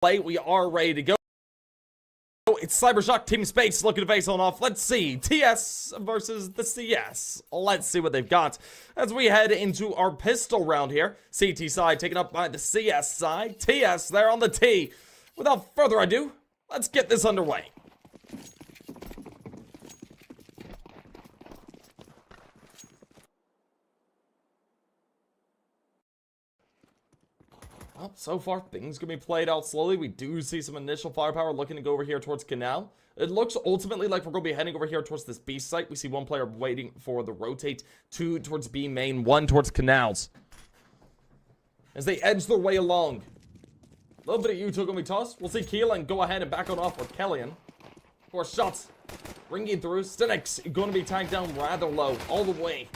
We are ready to go. It's CYBERSHOKE Team Space looking to face on off. Let's see. TS versus the CS. Let's see what they've got as we head into our pistol round here. CT side taken up by the CS side. TS there on the T. Without further ado, let's get this underway. Well, so far, things can be played out slowly. We do see some initial firepower looking to go over here towards Canal. It looks ultimately like we're going to be heading over here towards this B site. We see one player waiting for the rotate, two towards B main, one towards Canals. As they edge their way along. A little bit of U2 going to be tossed. We'll see Keelan go ahead and back on off with Kellyan. 4 shots ringing through. Stinix going to be tagged down rather low all the way.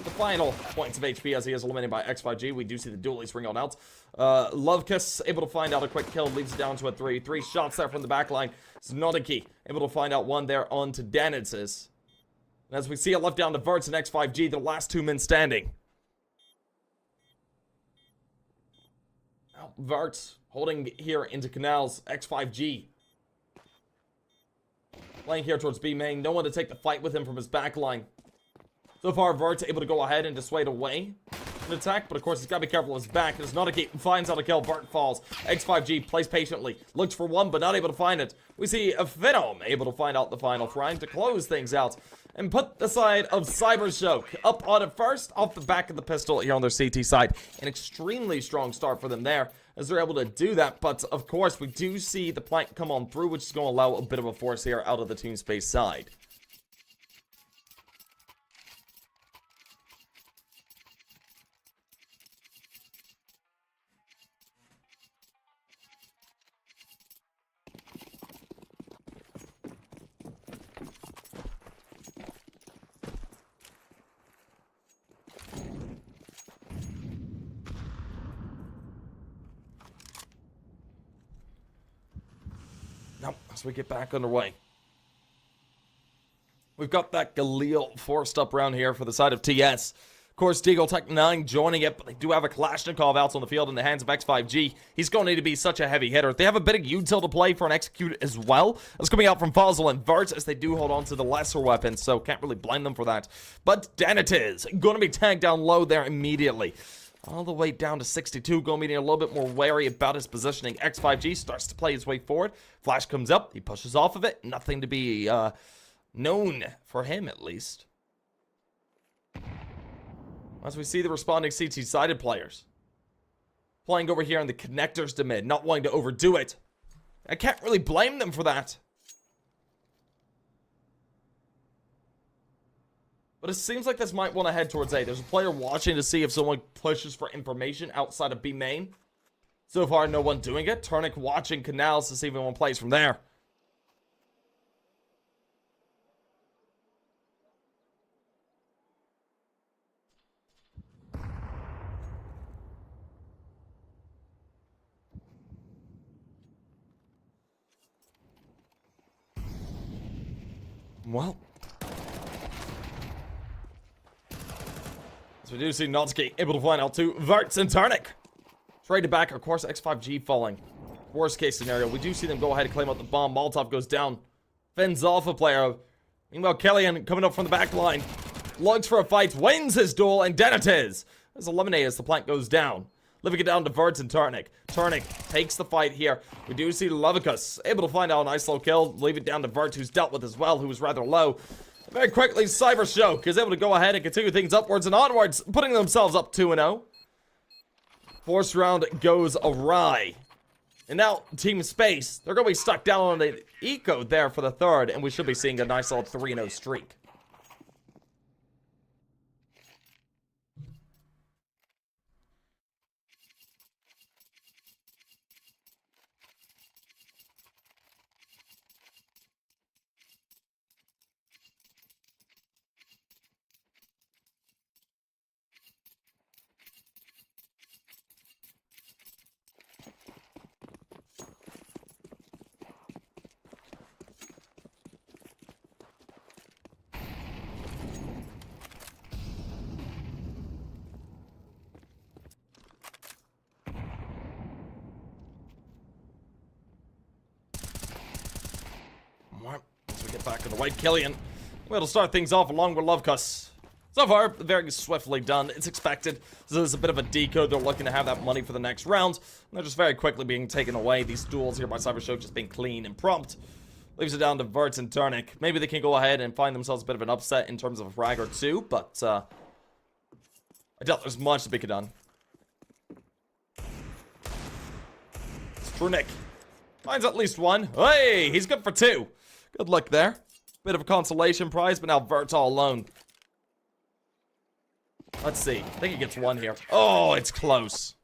The final points of HP as he is eliminated by X5G. We do see the dualies ring on out. Lovekiss able to find out a quick kill, leads it down to a 3. 3 shots there from the back line. Znodiki able to find out one there on to Danitz's. As we see it left down to Verts and X5G, the last 2 men standing. Now, Verts holding here into Canals. X5G playing here towards B main. No one to take the fight with him from his back line. So far, Vert's able to go ahead and dissuade away an attack, but of course he's got to be careful of his back. As Znodiki finds out a kill, Vert falls. X5G plays patiently, looks for one, but not able to find it. We see a Venom able to find out the final, trying to close things out and put the side of CYBERSHOKE up on it first, off the back of the pistol here on their CT side. An extremely strong start for them there, as they're able to do that, but of course we do see the plank come on through, which is going to allow a bit of a force here out of the Team Space side. Now, as we get back underway, we've got that Galil forced up around here for the side of TS. Of course, Deagle Tech 9 joining it, but they do have a Kalashnikov out on the field in the hands of X5G. He's going to need to be such a heavy hitter. They have a bit of util to play for an execute as well. That's coming out from Fossil and Verts, as they do hold on to the lesser weapons, so can't really blame them for that. But Danitiz going to be tagged down low there immediately. All the way down to 62, going to be a little bit more wary about his positioning. X5G starts to play his way forward. Flash comes up, he pushes off of it. Nothing to be known for him, at least. As we see the responding CT-sided players playing over here in the connectors to mid, not wanting to overdo it. I can't really blame them for that. But it seems like this might want to head towards A. There's a player watching to see if someone pushes for information outside of B main. So far, no one doing it. Turnic watching Canals to see if anyone plays from there. Well, so we do see Notski able to find out two. Verts and Turnic traded back. Of course, X5G falling. Worst case scenario, we do see them go ahead and claim out the bomb. Molotov goes down. Fends off a player. Meanwhile, Kellyan coming up from the back line. Looks for a fight, wins his duel, and Danitiz is eliminated as the plank goes down. Living it down to Verts and Turnic. Turnic takes the fight here. We do see Lovekiss able to find out a nice low kill. Leave it down to Verts, who's dealt with as well, who was rather low. Very quickly, CYBERSHOKE is able to go ahead and continue things upwards and onwards, putting themselves up 2-0. Fourth round goes awry. And now, Team Space, they're going to be stuck down on the eco there for the third, and we should be seeing a nice solid 3-0 streak. back on the right. Killian, we'll start things off along with Lovecuss. So far, very swiftly done. It's expected. So there's a bit of a decode. They're looking to have that money for the next round. And they're just very quickly being taken away. These duels here by CYBERSHOKE just being clean and prompt. Leaves it down to Vert and Turnic. Maybe they can go ahead and find themselves a bit of an upset in terms of a frag or two. But I doubt there's much to be done. Turnic finds at least one. Hey, he's good for two. Good luck there. Bit of a consolation prize, but now Vert's all alone. Let's see. I think he gets one here. Oh, it's close.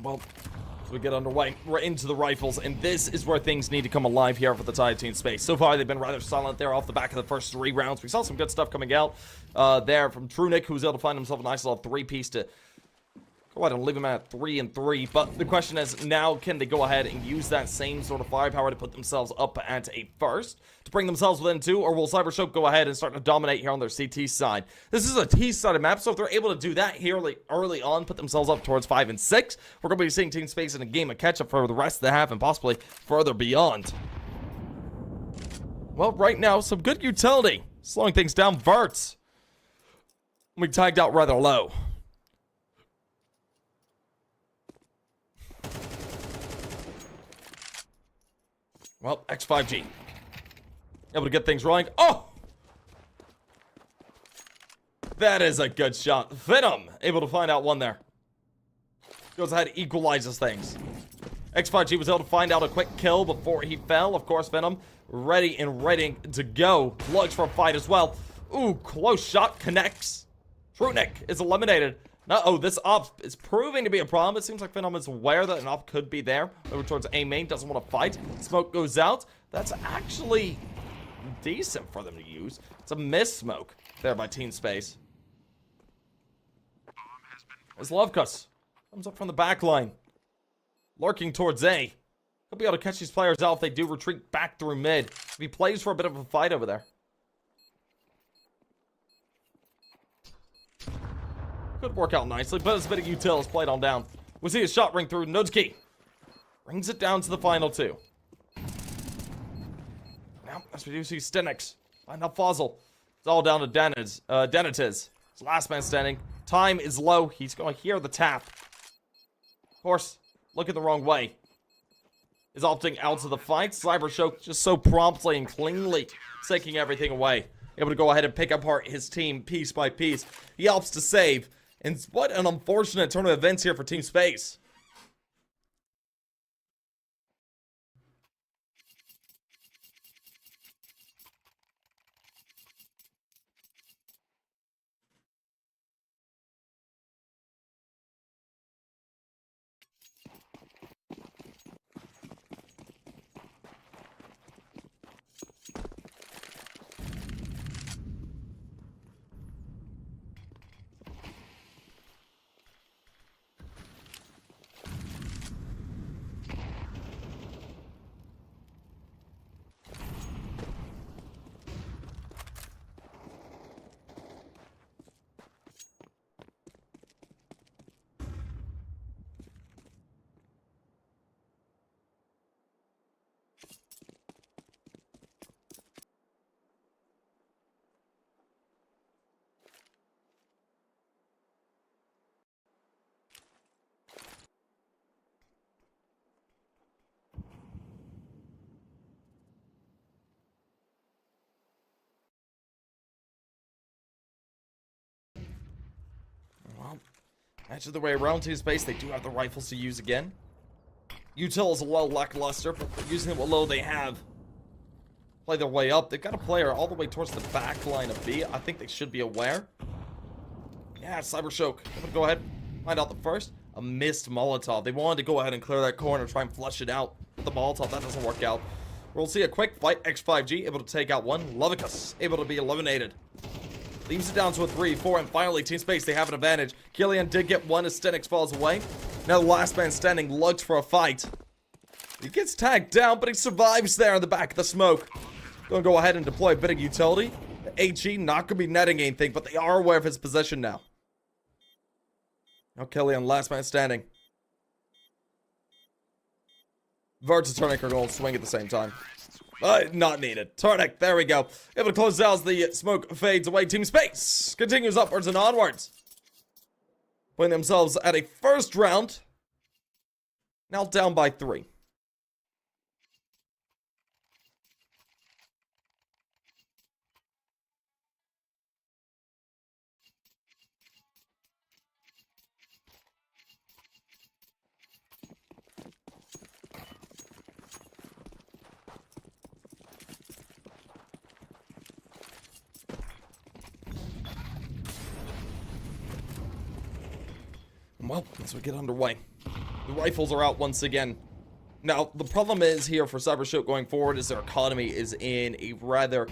Well, as we get underway, we're into the rifles, and this is where things need to come alive here for the Tide Team Space. So far, they've been rather silent there off the back of the first 3 rounds. We saw some good stuff coming out there from Trunic, who was able to find himself a nice little 3-piece to go ahead and leave him at 3 and 3. But the question is, now can they go ahead and use that same sort of firepower to put themselves up at a first, to bring themselves within 2, or will CYBERSHOKE go ahead and start to dominate here on their CT side? This is a T-sided map, so if they're able to do that here early on, put themselves up towards 5 and 6, we're going to be seeing Team Space in a game of catch-up for the rest of the half and possibly further beyond. Well, right now, some good utility. Slowing things down. Verts. We tagged out rather low. Well, X5G. Able to get things rolling. Oh! That is a good shot. Venom able to find out one there. Goes ahead, equalizes things. X5G was able to find out a quick kill before he fell. Of course, Venom ready to go. Looks for a fight as well. Ooh, close shot. Connects. Trunic is eliminated. Uh-oh, this op is proving to be a problem. It seems like Venom is aware that an op could be there. Over towards A main, doesn't want to fight. Smoke goes out. That's actually decent for them to use. It's a miss smoke there by Team Space. As Lovecuss comes up from the back line. Lurking towards A. He'll be able to catch these players out if they do retreat back through mid. If he plays for a bit of a fight over there. Could work out nicely, but it's a bit of util is played on down. We see a shot ring through. Nudski brings it down to the final 2. Now, as we do see Stenix find out Fossil. It's all down to Denetiz. His last man standing. Time is low. He's going to hear the tap. Of course, looking the wrong way. Is opting out to the fight. CYBERSHOKE just so promptly and cleanly taking everything away. Able to go ahead and pick apart his team piece by piece. He helps to save. And what an unfortunate turn of events here for Team Space. Match of the way around Team Space. They do have the rifles to use again. Util is a little lackluster, but using what little they have. Play their way up. They've got a player all the way towards the back line of B. I think they should be aware. Yeah, CYBERSHOKE. I'm gonna go ahead, find out the first. A missed Molotov. They wanted to go ahead and clear that corner, try and flush it out. The Molotov, that doesn't work out. We'll see a quick fight. X5G able to take out one. Lovicus able to be eliminated. Leaves it down to a 3-4, and finally, Team Space, they have an advantage. Killian did get one as Stenix falls away. Now the last man standing looks for a fight. He gets tagged down, but he survives there in the back of the smoke. Gonna go ahead and deploy a bit of utility. The HE not gonna be netting anything, but they are aware of his position now. Now Killian, last man standing. Verge and Turnic are going to swing at the same time. Not needed. Turnic, there we go. Able to close out as the smoke fades away. Team Space continues upwards and onwards. Putting themselves at a first round. Now down by 3. Well, as we get underway, the rifles are out once again. Now, the problem is here for CYBERSHOKE going forward is their economy is in a rather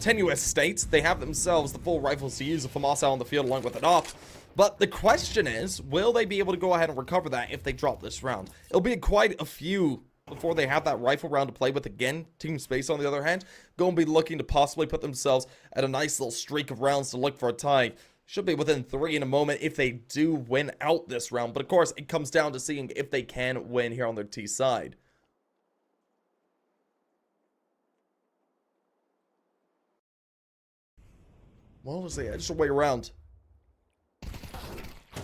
tenuous state. They have themselves the full rifles to use a FAMAS out on the field along with an off. But the question is, will they be able to go ahead and recover that if they drop this round? It'll be quite a few before they have that rifle round to play with again. Team Space, on the other hand, going to be looking to possibly put themselves at a nice little streak of rounds to look for a tie. Should be within 3 in a moment if they do win out this round. But of course, it comes down to seeing if they can win here on their T side. Well, let's see. Edge their way around.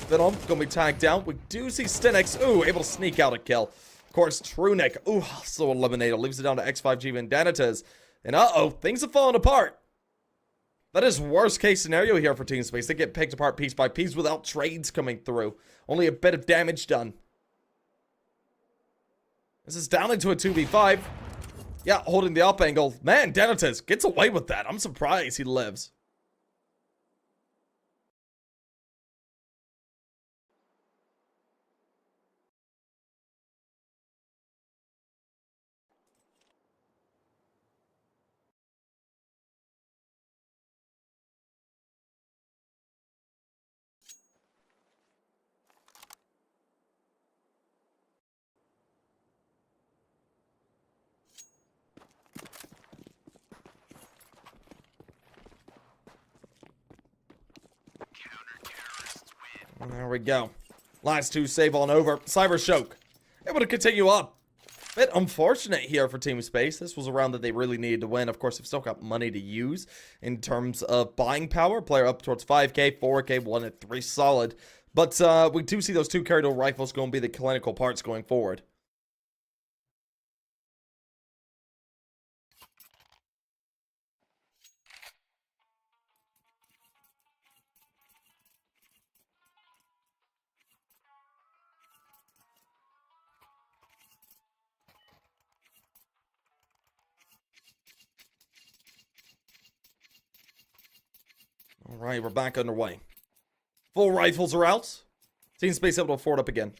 Venom gonna be tagged down. We do see Stenix. Ooh, able to sneak out a kill. Of course, Trunic. Ooh, also eliminated. Leaves it down to X5G Vendanitas. And uh-oh, things have fallen apart. That is worst case scenario here for Team Space. They get picked apart piece by piece without trades coming through. Only a bit of damage done. This is down into a 2v5. Yeah, holding the up angle. Man, Danitas gets away with that. I'm surprised he lives. And there we go. Last 2 save on over. CYBERSHOKE able to continue up. Bit unfortunate here for Team Space. This was a round that they really needed to win. Of course, they've still got money to use in terms of buying power. Player up towards 5k, 4k, 1 and 3 solid. But we do see those 2 carried over rifles going to be the clinical parts going forward. Alright, we're back underway. Full rifles are out. Team Space able to afford up again.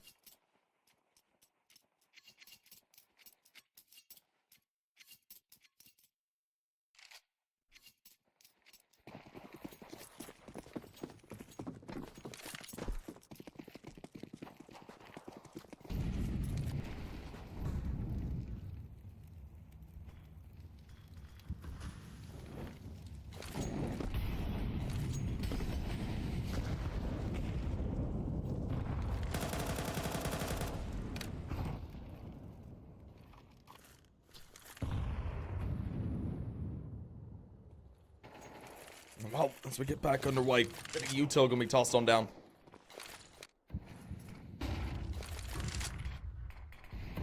Well, as we get back underway, bit of util gonna be tossed on down.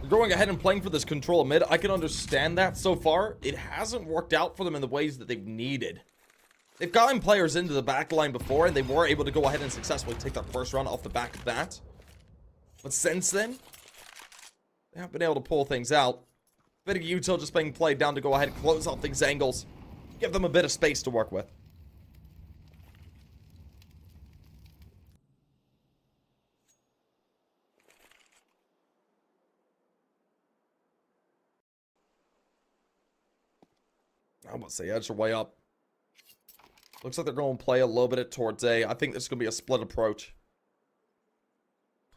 They're going ahead and playing for this control mid. I can understand that so far. It hasn't worked out for them in the ways that they've needed. They've gotten players into the back line before, and they were able to go ahead and successfully take that first round off the back of that. But since then, they haven't been able to pull things out. Bit of util just being played down to go ahead and close off these angles. Give them a bit of space to work with. I'm gonna say edge their way up. Looks like they're going to play a little bit towards A. I think this is going to be a split approach.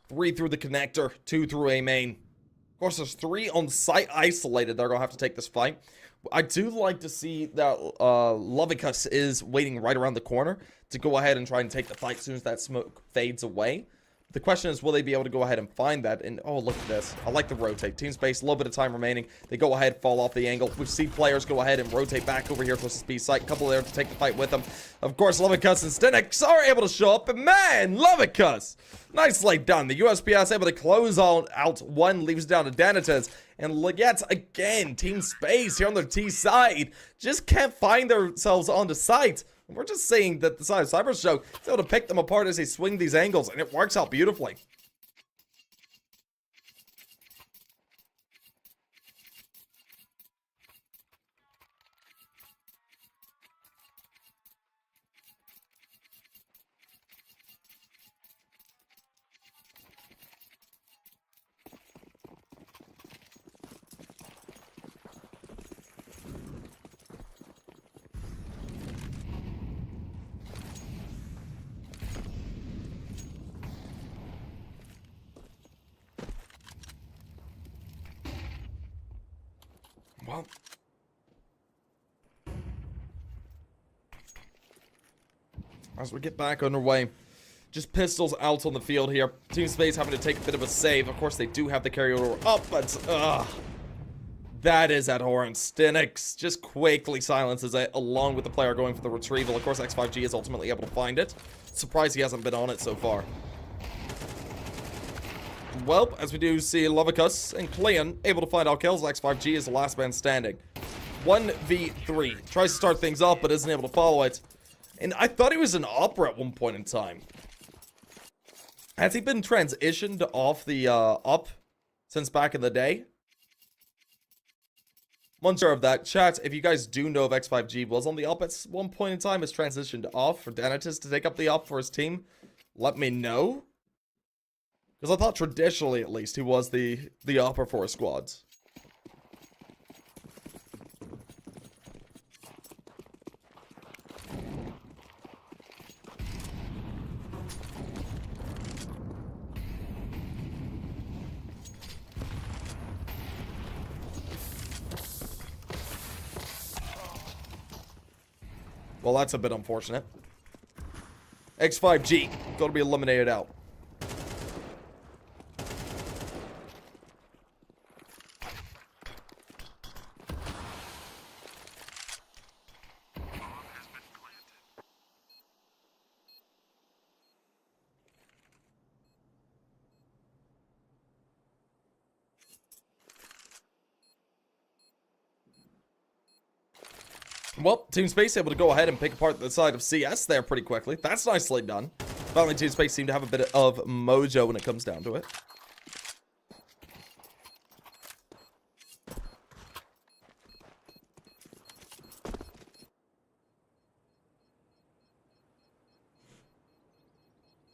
3 through the connector, 2 through A main. Of course, there's 3 on site isolated. They're going to have to take this fight. I do like to see that Lovicus is waiting right around the corner to go ahead and try and take the fight as soon as that smoke fades away. The question is, will they be able to go ahead and find that? And, oh, look at this. I like the rotate. Team space, a little bit of time remaining. They go ahead, fall off the angle. We see players go ahead and rotate back over here towards the B site. A couple there to take the fight with them. Of course, Lovicus and Stinix are able to show up. And, man, Lovicus! Nicely done. The USPS able to close out one, leaves down to Danitas. And yet again, Team Space here on their T side just can't find themselves on the site. We're just saying that the side of CYBERSHOKE is able to pick them apart as they swing these angles, and it works out beautifully. Well, as we get back underway, just pistols out on the field here. Team Space having to take a bit of a save. Of course, they do have the carryover up, but that is abhorrent. Stinix just quickly silences it, along with the player going for the retrieval. Of course, X5G is ultimately able to find it. Surprised he hasn't been on it so far. Well, as we do see Lovicus and Cleon able to find out kills, X5G is the last man standing. 1v3. Tries to start things up, but isn't able to follow it. And I thought he was an opera at one point in time. Has he been transitioned off the up since back in the day? Unsure of that. Chat, if you guys do know if X5G was on the up at one point in time, has transitioned off for Danitas to take up the up for his team, let me know. Because I thought traditionally, at least, he was the upper for his squads. Well, that's a bit unfortunate. X5G, going to be eliminated out. Well, Team Space able to go ahead and pick apart the side of CS there pretty quickly. That's nicely done. Finally, Team Space seem to have a bit of mojo when it comes down to it.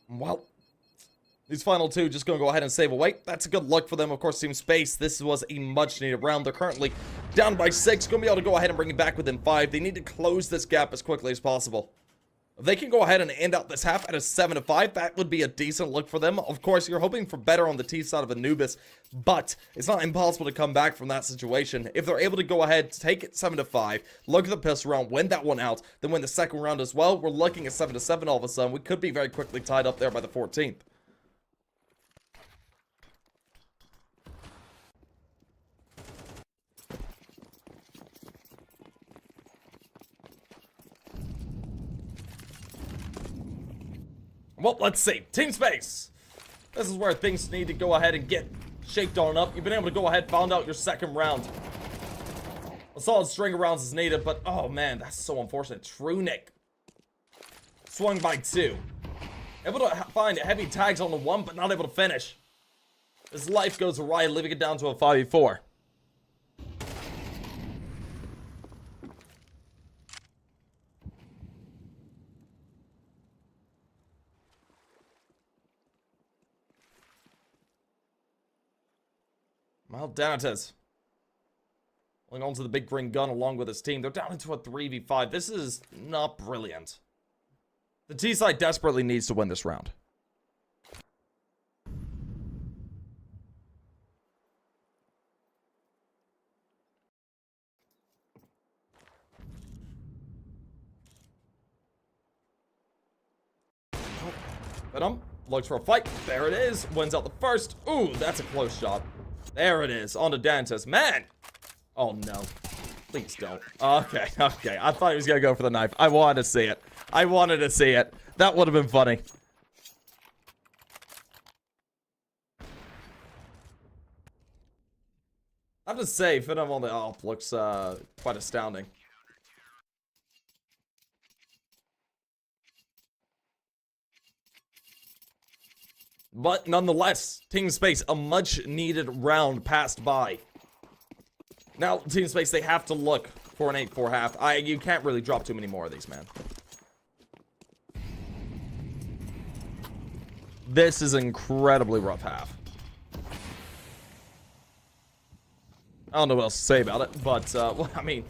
Well, these final two just going to go ahead and save away. That's a good luck for them. Of course, Team Space, this was a much-needed round. They're currently down by 6. Going to be able to go ahead and bring it back within 5. They need to close this gap as quickly as possible. If they can go ahead and end out this half at a 7-5, that would be a decent look for them. Of course, you're hoping for better on the T side of Anubis, but it's not impossible to come back from that situation. If they're able to go ahead, take it 7-5, look at the pistol round, win that one out, then win the second round as well, we're looking at 7-7 all of a sudden. We could be very quickly tied up there by the 14th. Well, let's see. Team Space. This is where things need to go ahead and get shaped on up. You've been able to go ahead, found out your second round. A solid string of rounds is needed, but oh man, that's so unfortunate. Trunic swung by 2. Able to find heavy tags on the 1, but not able to finish. His life goes awry, leaving it down to a 5v4. Well, Danitas Holding on to the big green gun along with his team. They're down into a 3v5. This is not brilliant. The T side desperately needs to win this round. Venom looks for a fight. There it is. Wins out the first. Ooh, that's a close shot. There it is. On to Dantes. Man. Oh, no. Please don't. Okay, okay. I thought he was going to go for the knife. I wanted to see it. I wanted to see it. That would have been funny. I have to say, Venom on the AWP looks quite astounding. But nonetheless, Team Space, a much needed round passed by. Now, Team Space, they have to look for an 8-4 half. You can't really drop too many more of these, man. This is an incredibly rough half. I don't know what else to say about it, but, well, I mean,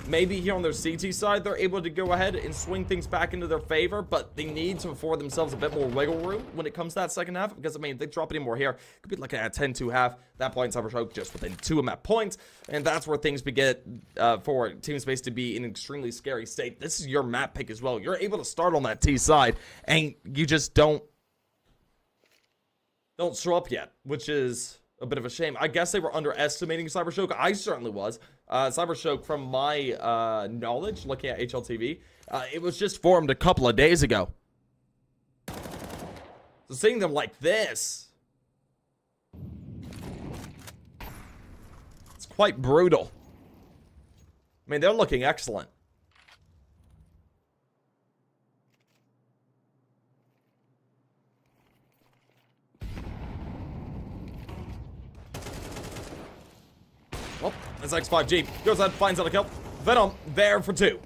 maybe here on their CT side, they're able to go ahead and swing things back into their favor, but they need to afford themselves a bit more wiggle room when it comes to that second half, because, I mean, if they drop any more here, it could be looking at a 10-2 half. That point, CYBERSHOKE just within 2 of that point, and that's where things begin for Team Space to be in an extremely scary state. This is your map pick as well. You're able to start on that T side, and you just don't show up yet, which is a bit of a shame. I guess they were underestimating CYBERSHOKE. I certainly was. CYBERSHOKE, from my knowledge, looking at HLTV, it was just formed a couple of days ago. So seeing them like this, it's quite brutal. I mean, they're looking excellent. Well, that's X5G. Goes out, finds out a kill. Venom there for 2.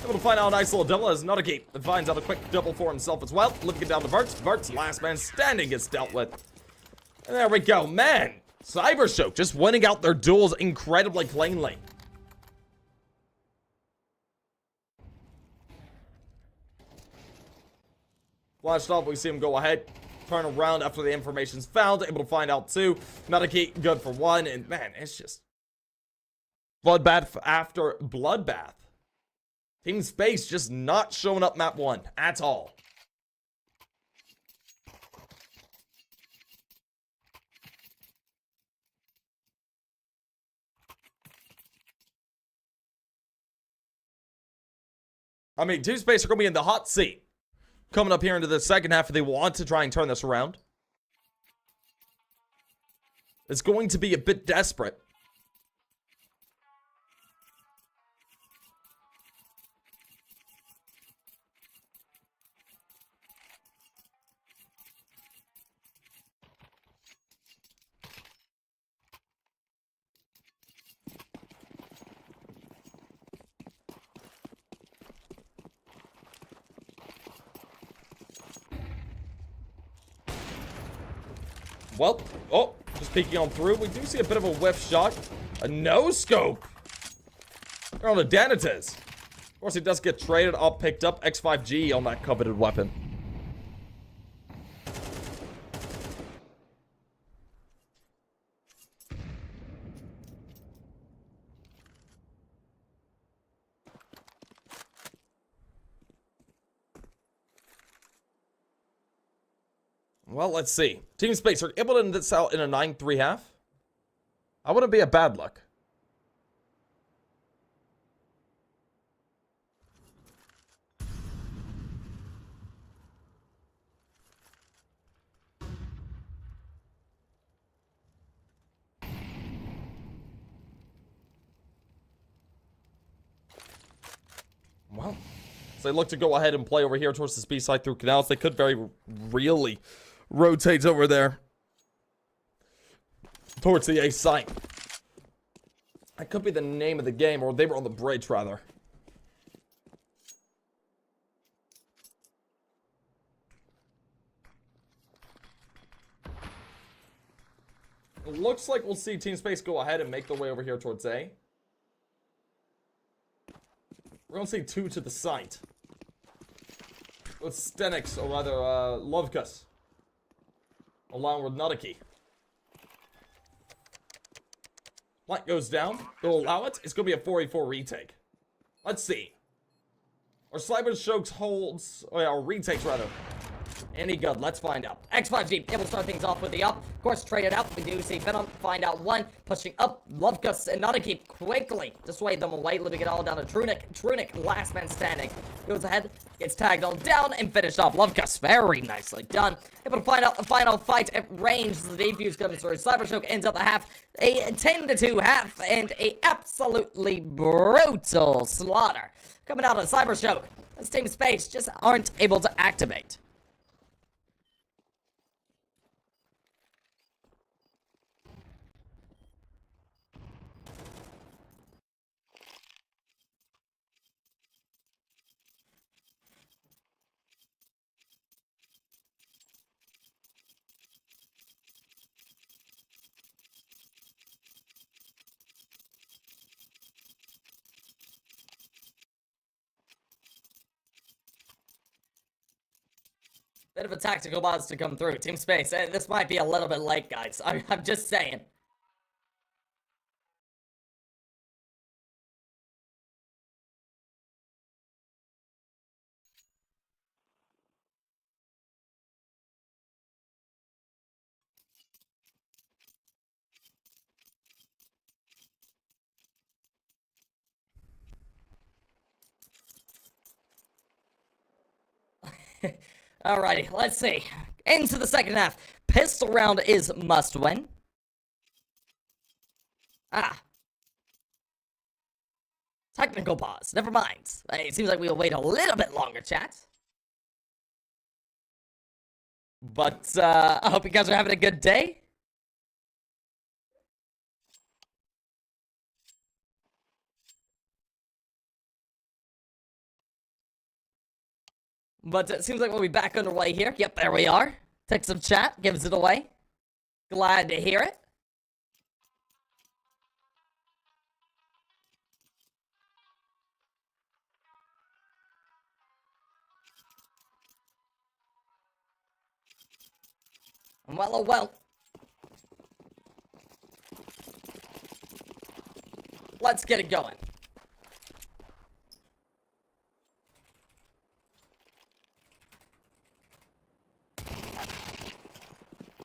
Able to find out a nice little double as not a keep. And finds out a quick double for himself as well. Looking it down to Verts. Verts, last man standing, gets dealt with. And there we go. Man, CYBERSHOKE just winning out their duels incredibly cleanly. Flashed off, we see him go ahead. Turn around after the information's found. Able to find out 2. Not a key, good for 1. And man, it's just bloodbath after bloodbath. Team Space just not showing up map 1 at all. I mean, Team Space are going to be in the hot seat coming up here into the second half if they want to try and turn this around. It's going to be a bit desperate. Well, oh, just peeking on through. We do see a bit of a whiff shot. A no-scope. They're on the Danites. Of course, he does get traded. All picked up. X5G on that coveted weapon. Well, let's see. Team Space are able to end this out in a 9-3 half. I wouldn't be a bad luck. Well, so they look to go ahead and play over here towards this B side through canals. They could very really rotate over there towards the A site. That could be the name of the game, or they were on the bridge rather. It looks like we'll see Team Space go ahead and make their way over here towards A. We're gonna see 2 to the site. With Stenix, or rather, Lovkus. Along with Nutiki. Light goes down. They'll allow it. It's gonna be a 4v4 retake. Let's see. Or CYBERSHOKE holds, or retakes rather. Any good? Let's find out. X5G able to start things off with the up. Of course, trade it out. We do see Venom find out 1. Pushing up. Lovkus and Nutiki quickly dissuade them away, leaving it all down to Trunic. Trunic, last man standing. Goes ahead, gets tagged on down, and finished off. Lovkus, very nicely done. Able to find out the final fight at range. The defuse comes through. CYBERSHOKE ends up the half. A 10-2 half, and a absolutely brutal slaughter. Coming out of CYBERSHOKE. This team Space just aren't able to activate. Bit of a tactical bots to come through. Team Space, this might be a little bit late, guys. I'm just saying. Alrighty, let's see. Into the second half. Pistol round is must win. Technical pause. Never mind. It seems like we'll wait a little bit longer, chat. But, I hope you guys are having a good day. But it seems like we'll be back underway here. Yep, there we are. Take some chat, gives it away. Glad to hear it. Well, oh well. Let's get it going.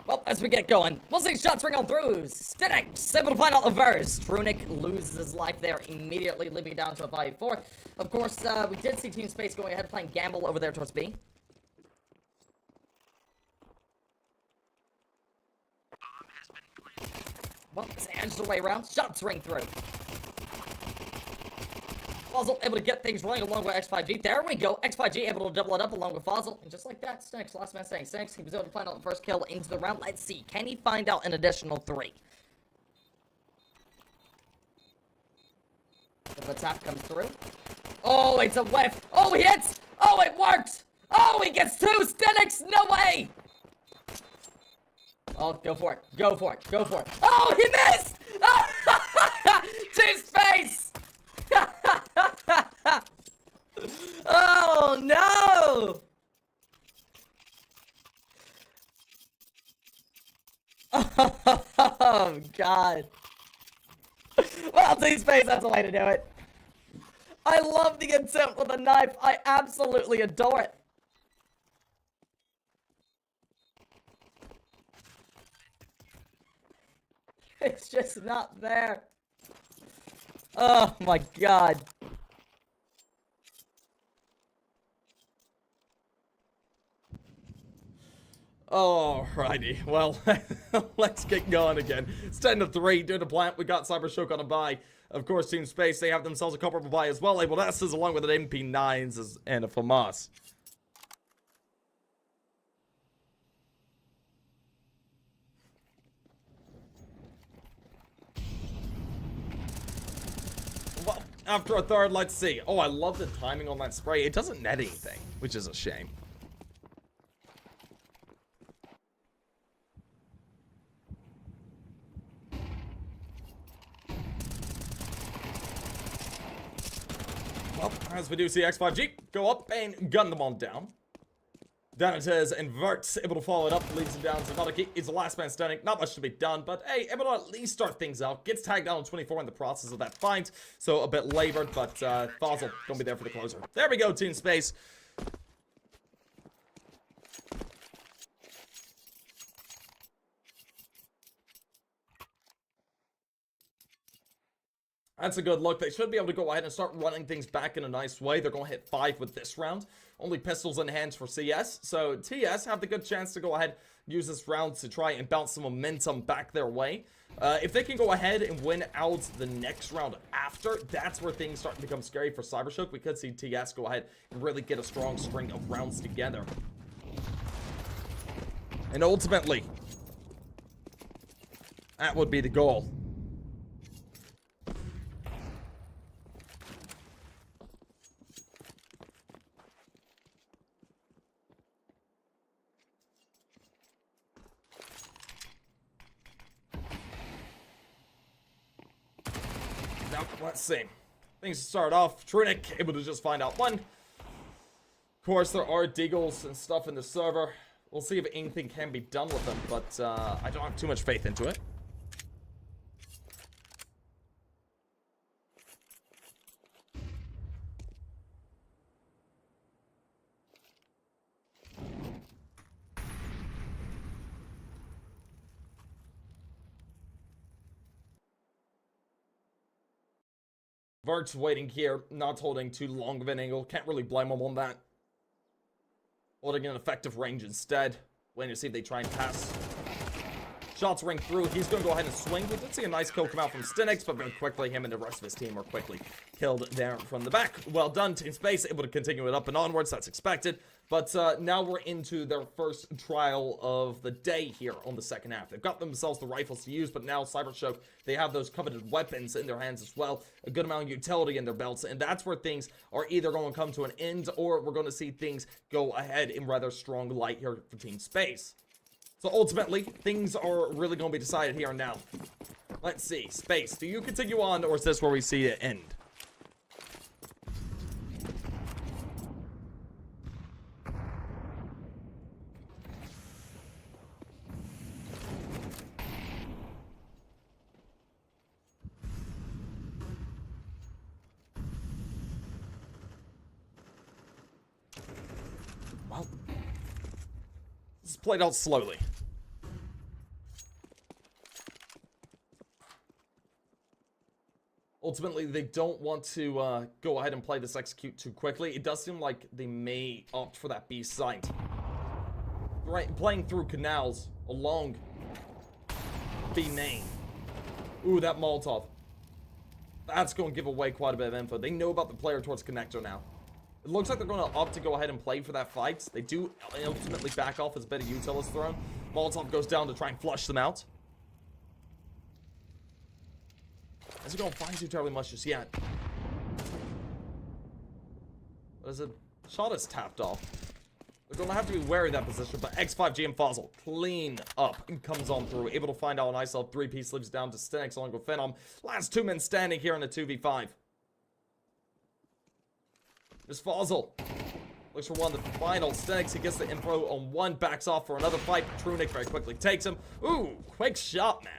Well, as we get going, we'll see shots ring on through. Stenix able to find out the verse. Trunic loses his life there immediately, leaving down to a 5-4. Of course, we did see Team Space going ahead playing Gamble over there towards B. Well, it's edged the way around. Shots ring through. Fossil able to get things running along with X5G. There we go. X5G able to double it up along with Fossil. And just like that, Stenix, last man standing. Stenix, he was able to find out the first kill into the round. Let's see. Can he find out an additional 3? If the tap comes through. Oh, it's a whiff. Oh, he hits. Oh, it works. Oh, he gets 2. Stenix, no way. Oh, go for it. Go for it. Go for it. Oh, he missed. To space. Oh, no. Oh, God. Well, Team Space, that's the way to do it. I love the attempt with a knife. I absolutely adore it. It's just not there. Oh, my God. Alrighty, well, let's get going again. It's 10-3, due to plant, we got CYBERSHOKE on a buy. Of course, Team Space, they have themselves a comparable buy as well. Able S's along with an MP9s and a FAMAS. Well, after a third, let's see. Oh, I love the timing on that spray. It doesn't net anything, which is a shame. Well, as we do see X5G go up and gun them on down. Down it is, Inverts, able to follow it up, leaves him down. Zavalaki is the last man standing. Not much to be done, but hey, able to at least start things out. Gets tagged down on 24 in the process of that fight, so a bit labored, but Fossil gonna be there for the closer. There we go, Team Space. That's a good look. They should be able to go ahead and start running things back in a nice way. They're going to hit 5 with this round. Only pistols in hands for CS. So TS have the good chance to go ahead and use this round to try and bounce some momentum back their way. If they can go ahead and win out the next round after, that's where things start to become scary for CYBERSHOKE. We could see TS go ahead and really get a strong string of rounds together. And ultimately, that would be the goal. Now, let's see. Things start off. Trunic able to just find out one. Of course, there are deagles and stuff in the server. We'll see if anything can be done with them, but I don't have too much faith into it. Vert's waiting here, not holding too long of an angle. Can't really blame him on that. Holding an effective range instead. Waiting to see if they try and pass. Shots ring through. He's going to go ahead and swing. We did see a nice kill come out from Stinix, but very quickly him and the rest of his team are quickly killed there from the back. Well done, Team Space. Able to continue it up and onwards. That's expected. But now we're into their first trial of the day here on the second half. They've got themselves the rifles to use, but now CYBERSHOKE, they have those coveted weapons in their hands as well. A good amount of utility in their belts, and that's where things are either going to come to an end, or we're going to see things go ahead in rather strong light here for Team Space. So ultimately, things are really going to be decided here and now. Let's see. Space, do you continue on, or is this where we see it end? Well, this is played out slowly. Ultimately, they don't want to go ahead and play this execute too quickly. It does seem like they may opt for that B site. Right, playing through canals along B main. Ooh, that Molotov. That's going to give away quite a bit of info. They know about the player towards connector now. It looks like they're going to opt to go ahead and play for that fight. They do ultimately back off as a bit of util is thrown. Molotov goes down to try and flush them out. As he don't find too terribly much just yet. But as a shot is tapped off, they're going to have to be wary of that position. But X5G and Fossil clean up and comes on through. Able to find out a nice little 3-piece, leaves down to Stinix along with Phenom. Last 2 men standing here in the 2v5. There's Fossil. Looks for one, the final. Stinix, he gets the info on one, backs off for another fight. Trunic very quickly takes him. Ooh, quick shot, man.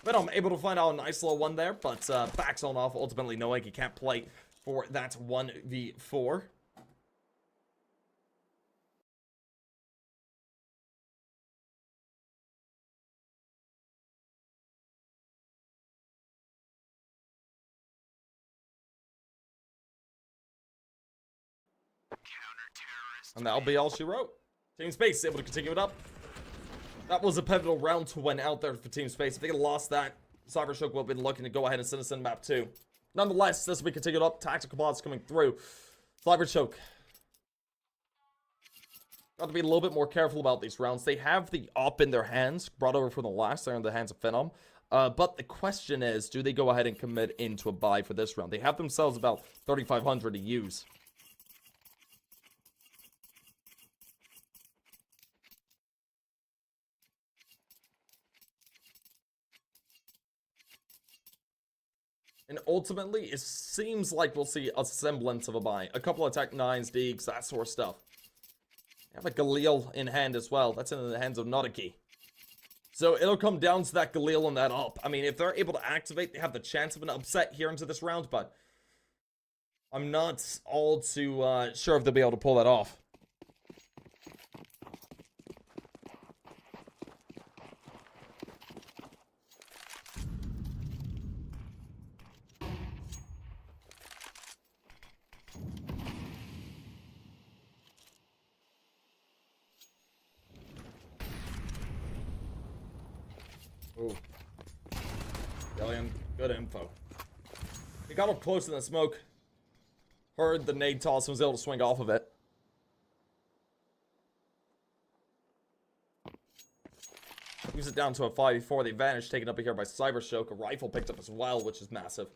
But I'm able to find out a nice little one there, but backs on off, ultimately knowing he can't play for that 1v4. And that'll be all she wrote. Team Space able to continue it up. That was a pivotal round to win out there for Team Space. If they had lost that, CYBERSHOKE would have been looking to go ahead and send us in map 2. Nonetheless, this will be continued up. Tactical pods coming through. CYBERSHOKE got to be a little bit more careful about these rounds. They have the op in their hands, brought over from the last. They're in the hands of Phenom. But the question is, do they go ahead and commit into a buy for this round? They have themselves about 3,500 to use. And ultimately, it seems like we'll see a semblance of a buy. A couple of Tech 9s, Deegs, that sort of stuff. They have a Galil in hand as well. That's in the hands of Notaki. So it'll come down to that Galil and that up. I mean, if they're able to activate, they have the chance of an upset here into this round, but I'm not all too sure if they'll be able to pull that off. Ooh. Brilliant. Good info. He got up close in the smoke. Heard the nade toss and was able to swing off of it. Moves it down to a 5v4. The advantage taken up here by CYBERSHOKE. A rifle picked up as well, which is massive.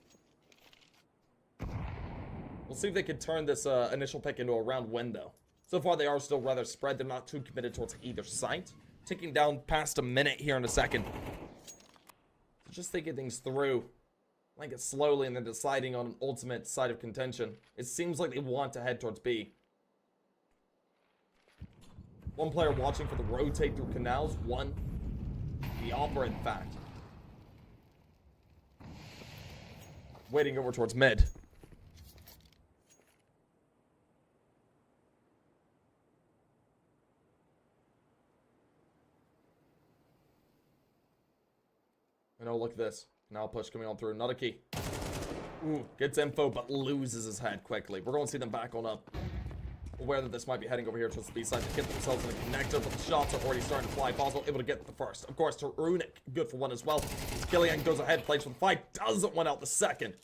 We'll see if they can turn this initial pick into a round win, though. So far, they are still rather spread. They're not too committed towards either side. Ticking down past a minute here in a second. Just thinking things through. Like it slowly and then deciding on an ultimate side of contention. It seems like they want to head towards B. One player watching for the rotate through canals. One. The Opera, in fact. Waiting over towards mid. And oh, look at this. Now push coming on through. Another key. Ooh, gets info, but loses his head quickly. We're going to see them back on up. Aware that this might be heading over here towards the B side to get themselves in a connector, but the shots are already starting to fly. Boswell able to get the first. Of course, Tarunic, good for one as well. Killian goes ahead, plays for the fight, doesn't win out the second.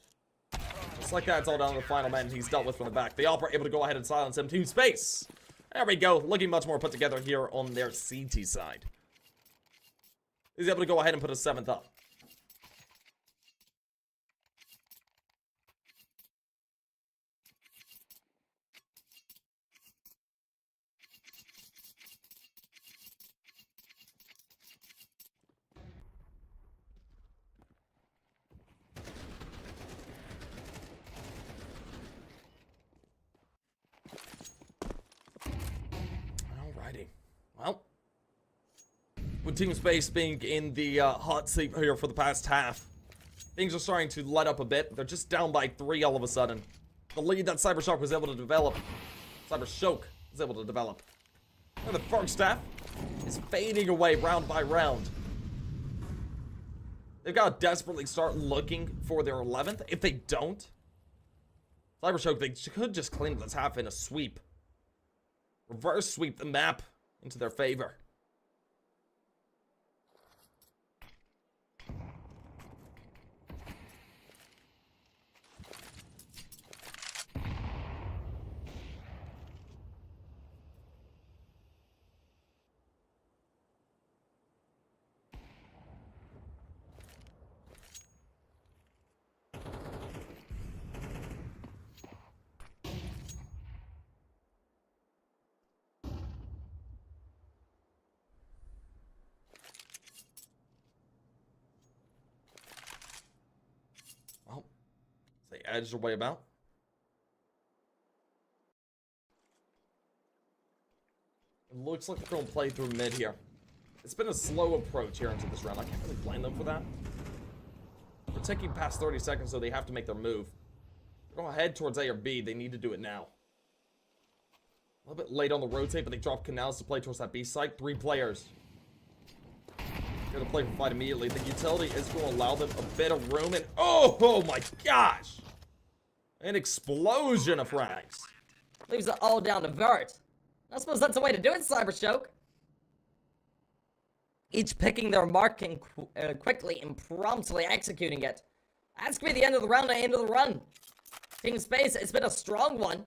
Just like that, it's all down to the final man he's dealt with from the back. The Opera able to go ahead and silence him. Team Space. There we go. Looking much more put together here on their CT side. He's able to go ahead and put a 7th up. Well, with Team Space being in the hot seat here for the past half, things are starting to let up a bit. They're just down by 3 all of a sudden. The lead that CyberShock was able to develop, CyberShoke was able to develop. And the first half is fading away round by round. They've got to desperately start looking for their 11th. If they don't, CyberShoke, they could just clean this half in a sweep. Reverse sweep the map into their favor. Well, they edge their way about. It looks like they're going to play through mid here. It's been a slow approach here into this round. I can't really blame them for that. They're taking past 30 seconds, so they have to make their move. They're going to head towards A or B. They need to do it now. A little bit late on the rotate, but they drop canals to play towards that B site. 3 players. Gonna play for fight immediately. The utility is going to allow them a bit of room, and oh my gosh! An explosion of frags. Leaves it all down to Vert. I suppose that's the way to do it, CyberShoke. Each picking their mark and quickly and promptly executing it. That's gonna be the end of the round and end of the run. Team Space, it's been a strong one.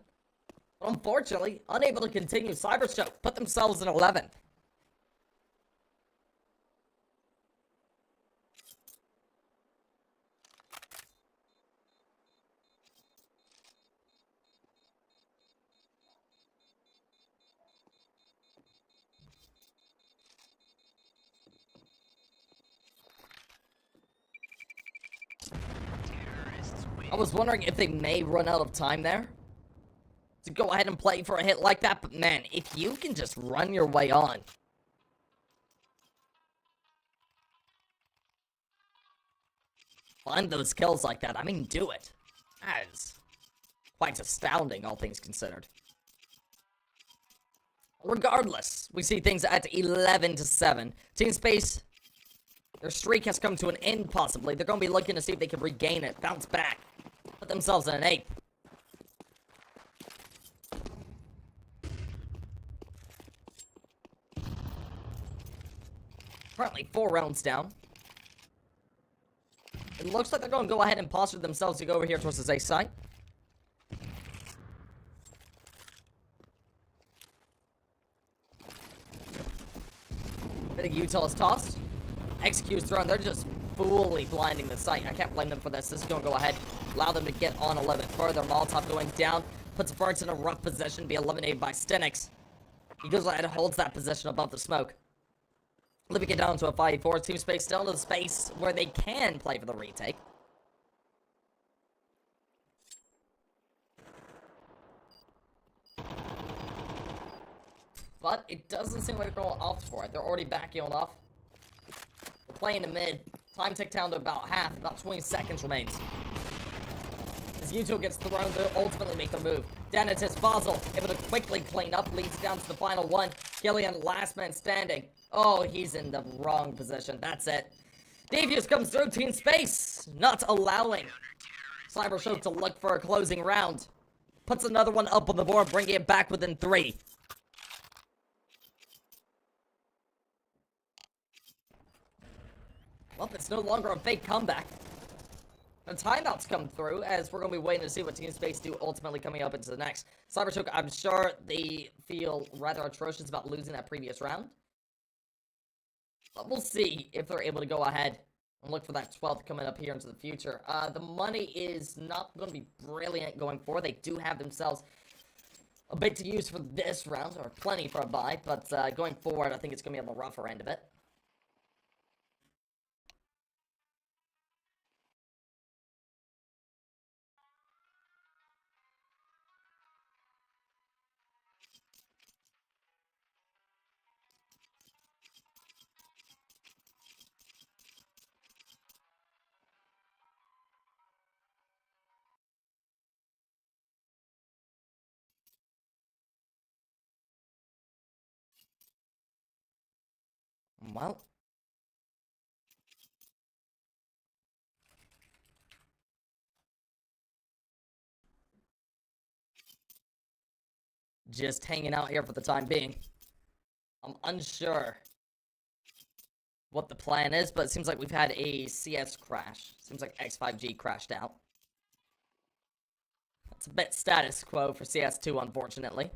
But unfortunately, unable to continue, CyberShoke put themselves in 11th. was wondering if they may run out of time there to go ahead and play for a hit like that, but man, if you can just run your way on. Find those kills like that, I mean, do it. That is quite astounding, all things considered. Regardless, we see things at 11-7. Team Space, their streak has come to an end, possibly. They're going to be looking to see if they can regain it, bounce back, put themselves in an 8. Currently 4 rounds down. It looks like they're going to go ahead and posture themselves to go over here towards the A site. Bit of util is tossed. Execute's thrown. They're just fully blinding the site. I can't blame them for this. This is going to go ahead, allow them to get on a little bit further. Molotov going down. Puts Burns in a rough position, be eliminated by Stenix. He goes ahead and holds that position above the smoke. Living it down to a 5-4. Team Space still in the space where they can play for the retake. But it doesn't seem like they're going off for it. They're already backing on off. They're playing the mid. Time ticked down to about half. About 20 seconds remains. As U2 gets thrown, they'll ultimately make the move. Danatis Basel, able to quickly clean up, leads down to the final one. Gillian, last man standing. Oh, he's in the wrong position. That's it. Devious comes through. Team Space, not allowing CYBERSHOKE to look for a closing round. Puts another one up on the board, bringing it back within 3. Well, it's no longer a fake comeback. The timeouts come through, as we're going to be waiting to see what Team Space do ultimately coming up into the next. CYBERSHOKE, I'm sure they feel rather atrocious about losing that previous round. But we'll see if they're able to go ahead and look for that 12th coming up here into the future. The money is not going to be brilliant going forward. They do have themselves a bit to use for this round, or plenty for a buy, but going forward, I think it's going to be on the rougher end of it. Well, just hanging out here for the time being. I'm unsure what the plan is, but it seems like we've had a CS crash. Seems like X5G crashed out. That's a bit status quo for CS2, unfortunately.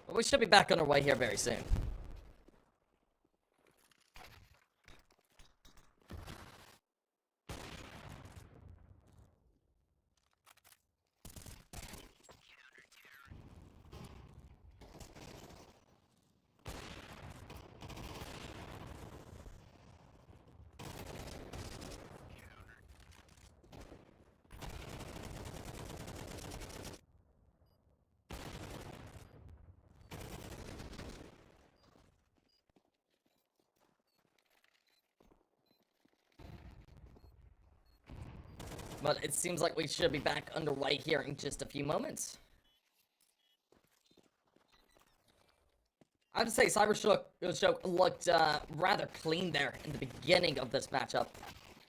But we should be back on our way here very soon. But it seems like we should be back underway here in just a few moments. I have to say, CYBERSHOKE looked rather clean there in the beginning of this matchup.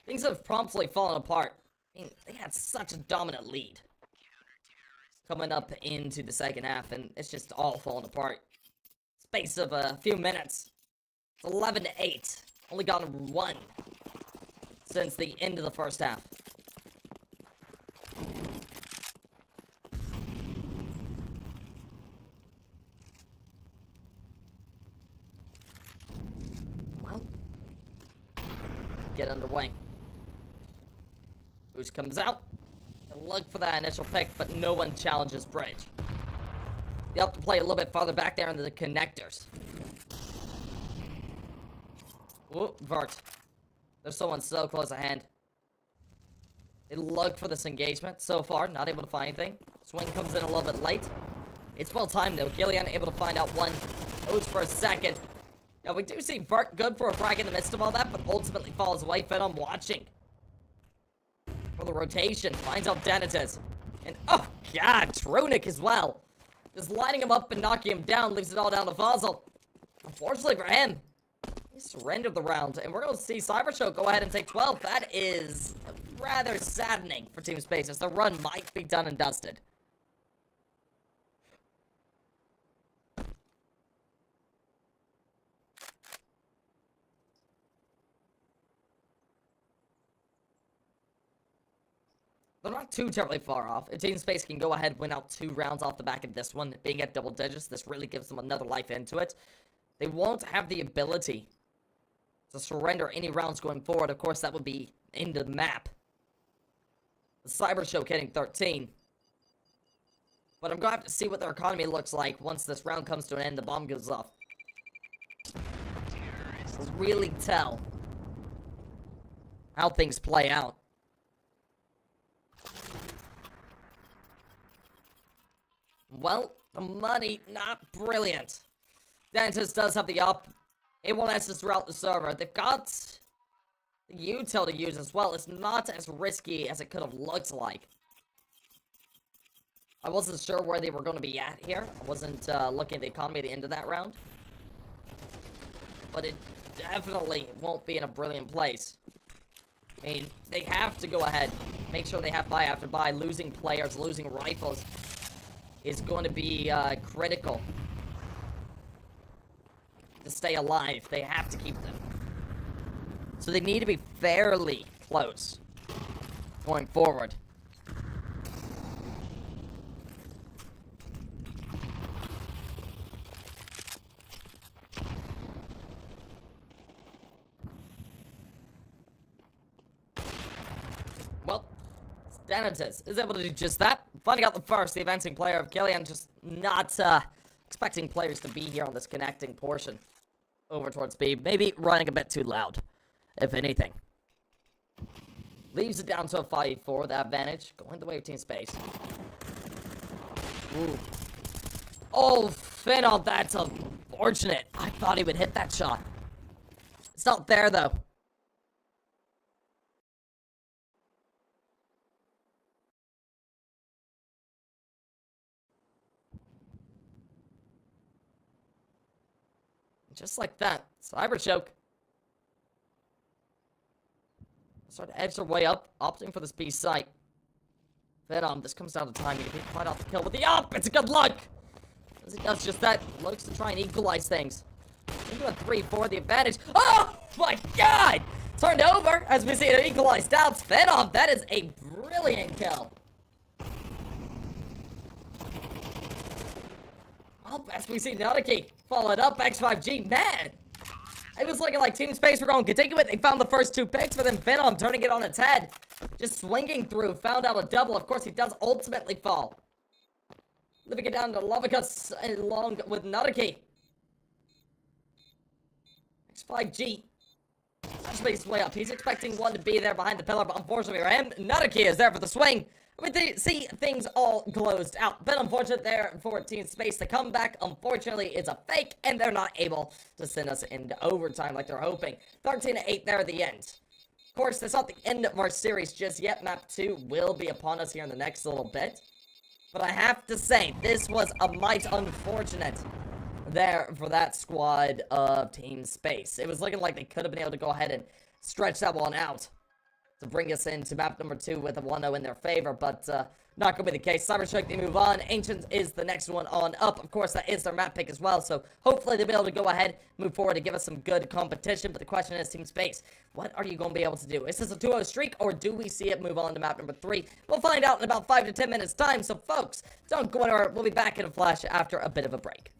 Things have promptly fallen apart. I mean, they had such a dominant lead coming up into the second half, and it's just all falling apart. Space of a few minutes. It's 11-8. Only gotten 1 since the end of the first half. Get underway. Boost comes out. Look for that initial pick, but no one challenges Bridge. They have to play a little bit farther back there into the connectors. Ooh, Vert. There's someone so close at hand. They look for this engagement. So far, not able to find anything. Swing comes in a little bit late. It's well timed though. Gillian able to find out one. Goes for a second. Now we do see Vert good for a frag in the midst of all that, but ultimately falls away. Phenom watching for the rotation. Finds out Denitis. And oh god, Tronic as well. Just lining him up and knocking him down. Leaves it all down to Fossil. Unfortunately for him, he surrendered the round. And we're going to see CYBERSHOKE go ahead and take 12. That is rather saddening for Team Space, as the run might be done and dusted. They're not too terribly far off. If Team Space can go ahead and win out 2 rounds off the back of this one, being at double digits, this really gives them another life into it. They won't have the ability to surrender any rounds going forward. Of course, that would be into the map. The CYBERSHOKE hitting 13. But I'm going to have to see what their economy looks like once this round comes to an end, the bomb goes off. To really tell how things play out. Well, the money, not brilliant. Dentist does have the up. A1S throughout the server. They've got the util to use as well. It's not as risky as it could have looked like. I wasn't sure where they were going to be at here. I wasn't looking at the economy at the end of that round. But it definitely won't be in a brilliant place. I mean, they have to go ahead. Make sure they have buy after buy. Losing players, losing rifles is going to be critical to stay alive. They have to keep them. So they need to be fairly close going forward. Well, Denitis is able to do just that. Finding out the first, the advancing player of Killian, just not expecting players to be here on this connecting portion over towards B. Maybe running a bit too loud, if anything. Leaves it down to a 5-4 with advantage. Going the way of Team Space. Ooh. Oh, Phenom, that's unfortunate. I thought he would hit that shot. It's not there, though. Just like that, CYBERSHOKE start to edge their way up, opting for this B site. Phenom, this comes down to timing. He fight off the kill with the up. It's a good luck. As he does just that, looks to try and equalize things. Into a 3-4, the advantage. Oh my God! Turned over as we see it equalized out. Phenom, that is a brilliant kill. Up as we see Nutiki followed up X5G. Man, it was looking like Team Space were going to continue it. They found the first 2 picks for them. Phenom turning it on its head. Just swinging through. Found out a double. Of course, he does ultimately fall. Living it down to Lovica along with Nutiki. X5G. That's his way up. He's expecting one to be there behind the pillar, but unfortunately for him, Nutiki is there for the swing. We see things all closed out, but unfortunate there for Team Space. The comeback, unfortunately, is a fake, and they're not able to send us into overtime like they're hoping. 13-8 there at the end. Of course, that's not the end of our series just yet. Map 2 will be upon us here in the next little bit. But I have to say, this was a mite unfortunate there for that squad of Team Space. It was looking like they could have been able to go ahead and stretch that one out to bring us into map number 2 with a 1-0 in their favor, but not going to be the case. CYBERSHOKE, they move on. Ancients is the next one on up. Of course, that is their map pick as well, so hopefully they'll be able to go ahead, move forward, and give us some good competition. But the question is, Team Space, what are you going to be able to do? Is this a 2-0 streak, or do we see it move on to map number 3? We'll find out in about 5 to 10 minutes' time, so folks, don't go anywhere. We'll be back in a flash after a bit of a break.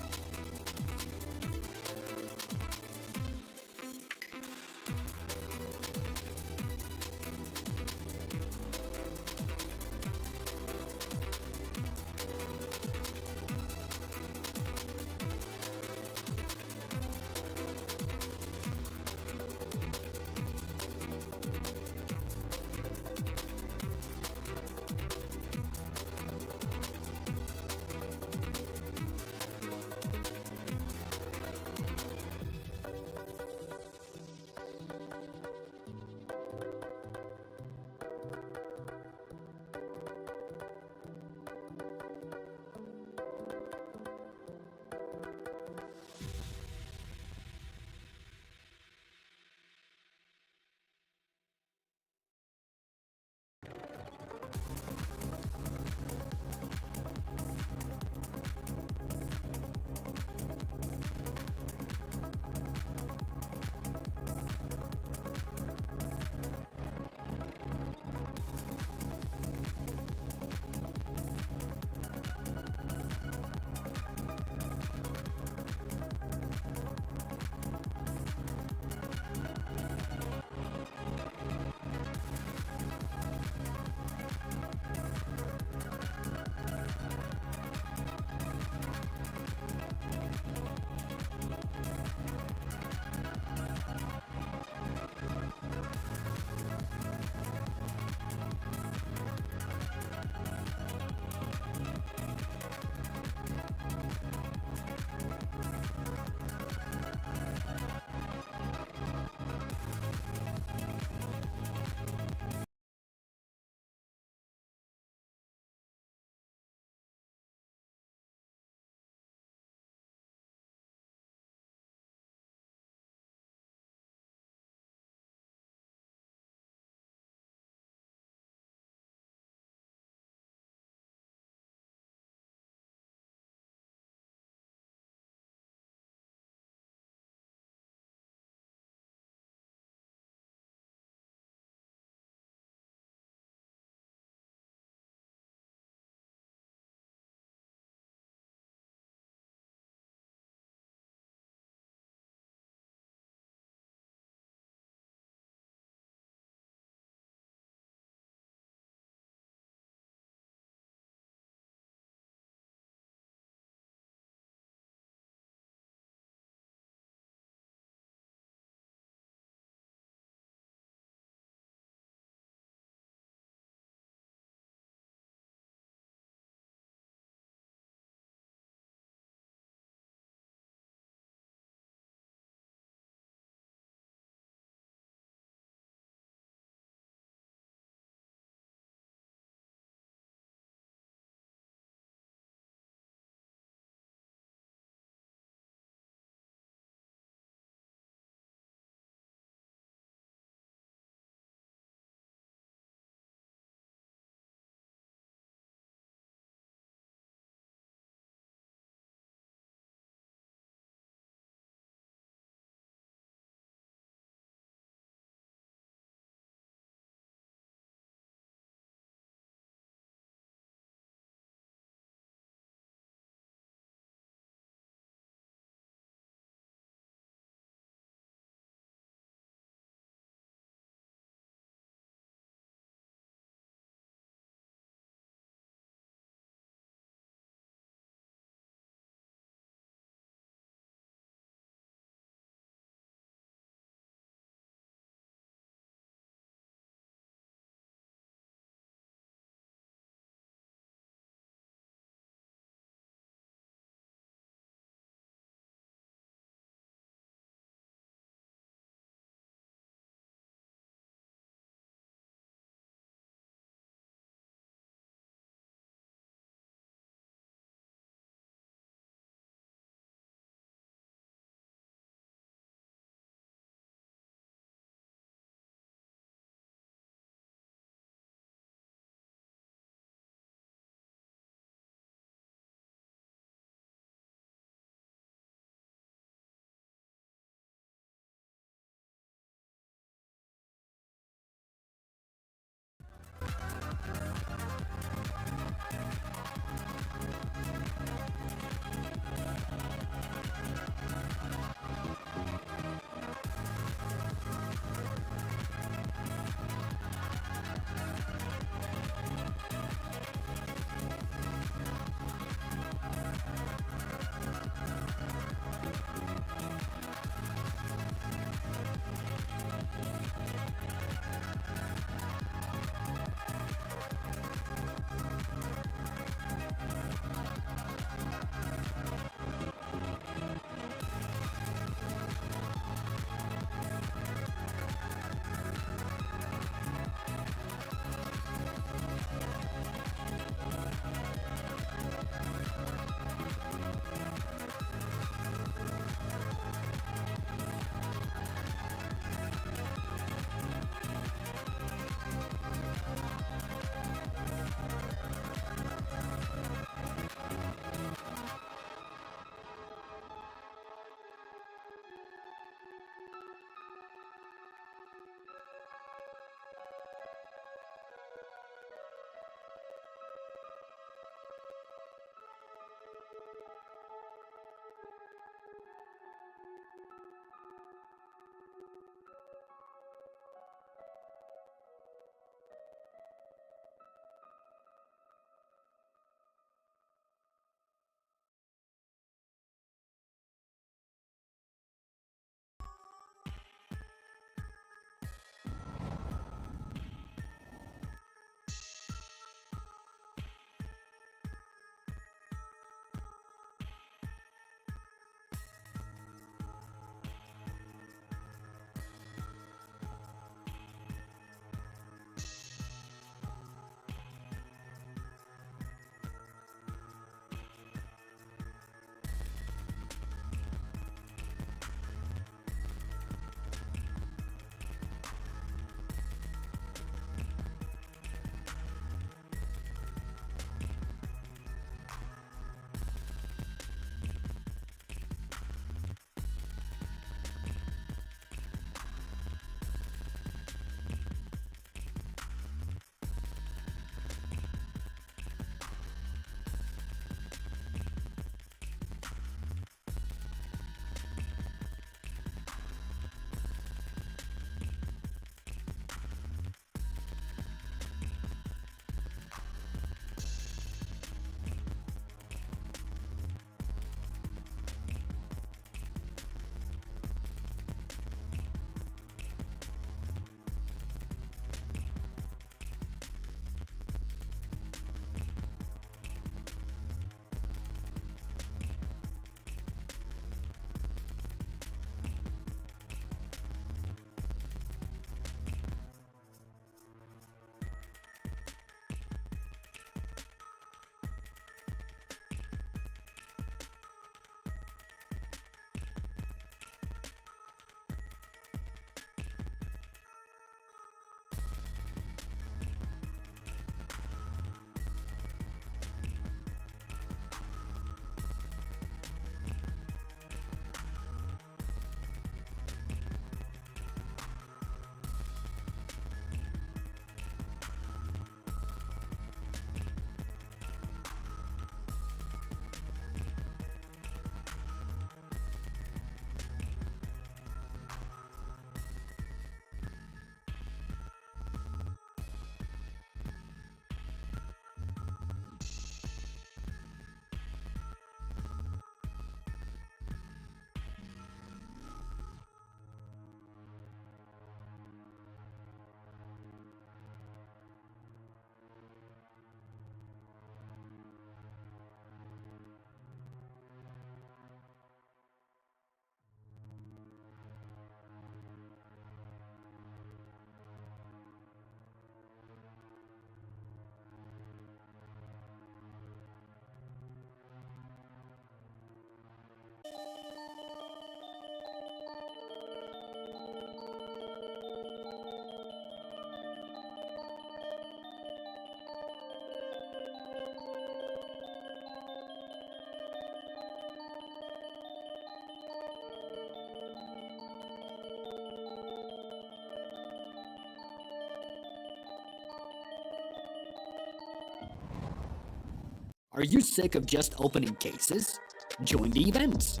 Are you sick of just opening cases? Join the events!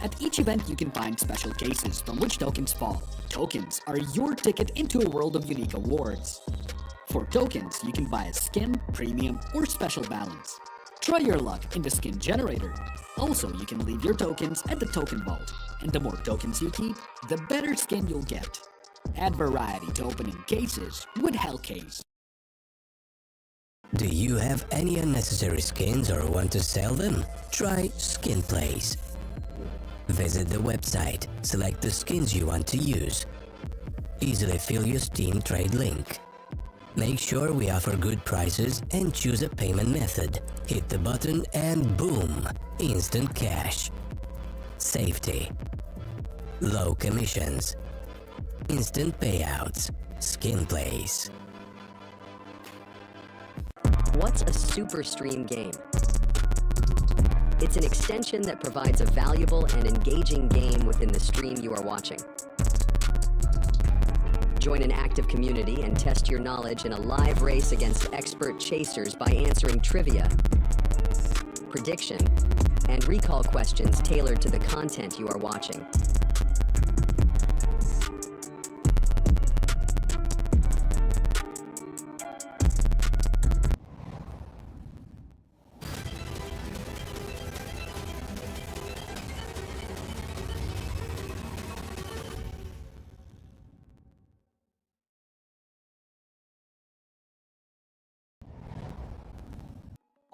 At each event, you can find special cases from which tokens fall. Tokens are your ticket into a world of unique awards. For tokens, you can buy a skin, premium, or special balance. Try your luck in the skin generator. Also, you can leave your tokens at the token vault, and the more tokens you keep, the better skin you'll get. Add variety to opening cases with Hellcase. Do you have any unnecessary skins or want to sell them? Try Skin Place. Visit the website, select the skins you want to use. Easily fill your Steam trade link. Make sure we offer good prices and choose a payment method. Hit the button and boom! Instant cash. Safety. Low commissions. Instant payouts. Skin Place. What's a super stream game? It's an extension that provides a valuable and engaging game within the stream you are watching. Join an active community and test your knowledge in a live race against expert chasers by answering trivia, prediction, and recall questions tailored to the content you are watching.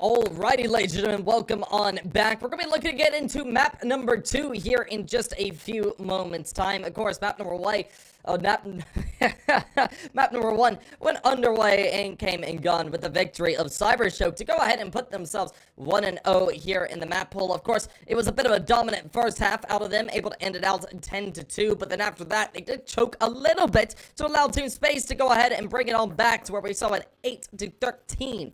Alrighty, ladies and gentlemen, welcome on back. We're going to be looking to get into map number 2 here in just a few moments' time. Of course, map number 1 went underway and came and gone with the victory of CYBERSHOKE to go ahead and put themselves 1-0 here in the map pool. Of course, it was a bit of a dominant first half out of them, able to end it out 10-2, but then after that, they did choke a little bit to allow Team Space to go ahead and bring it on back to where we saw an 8-13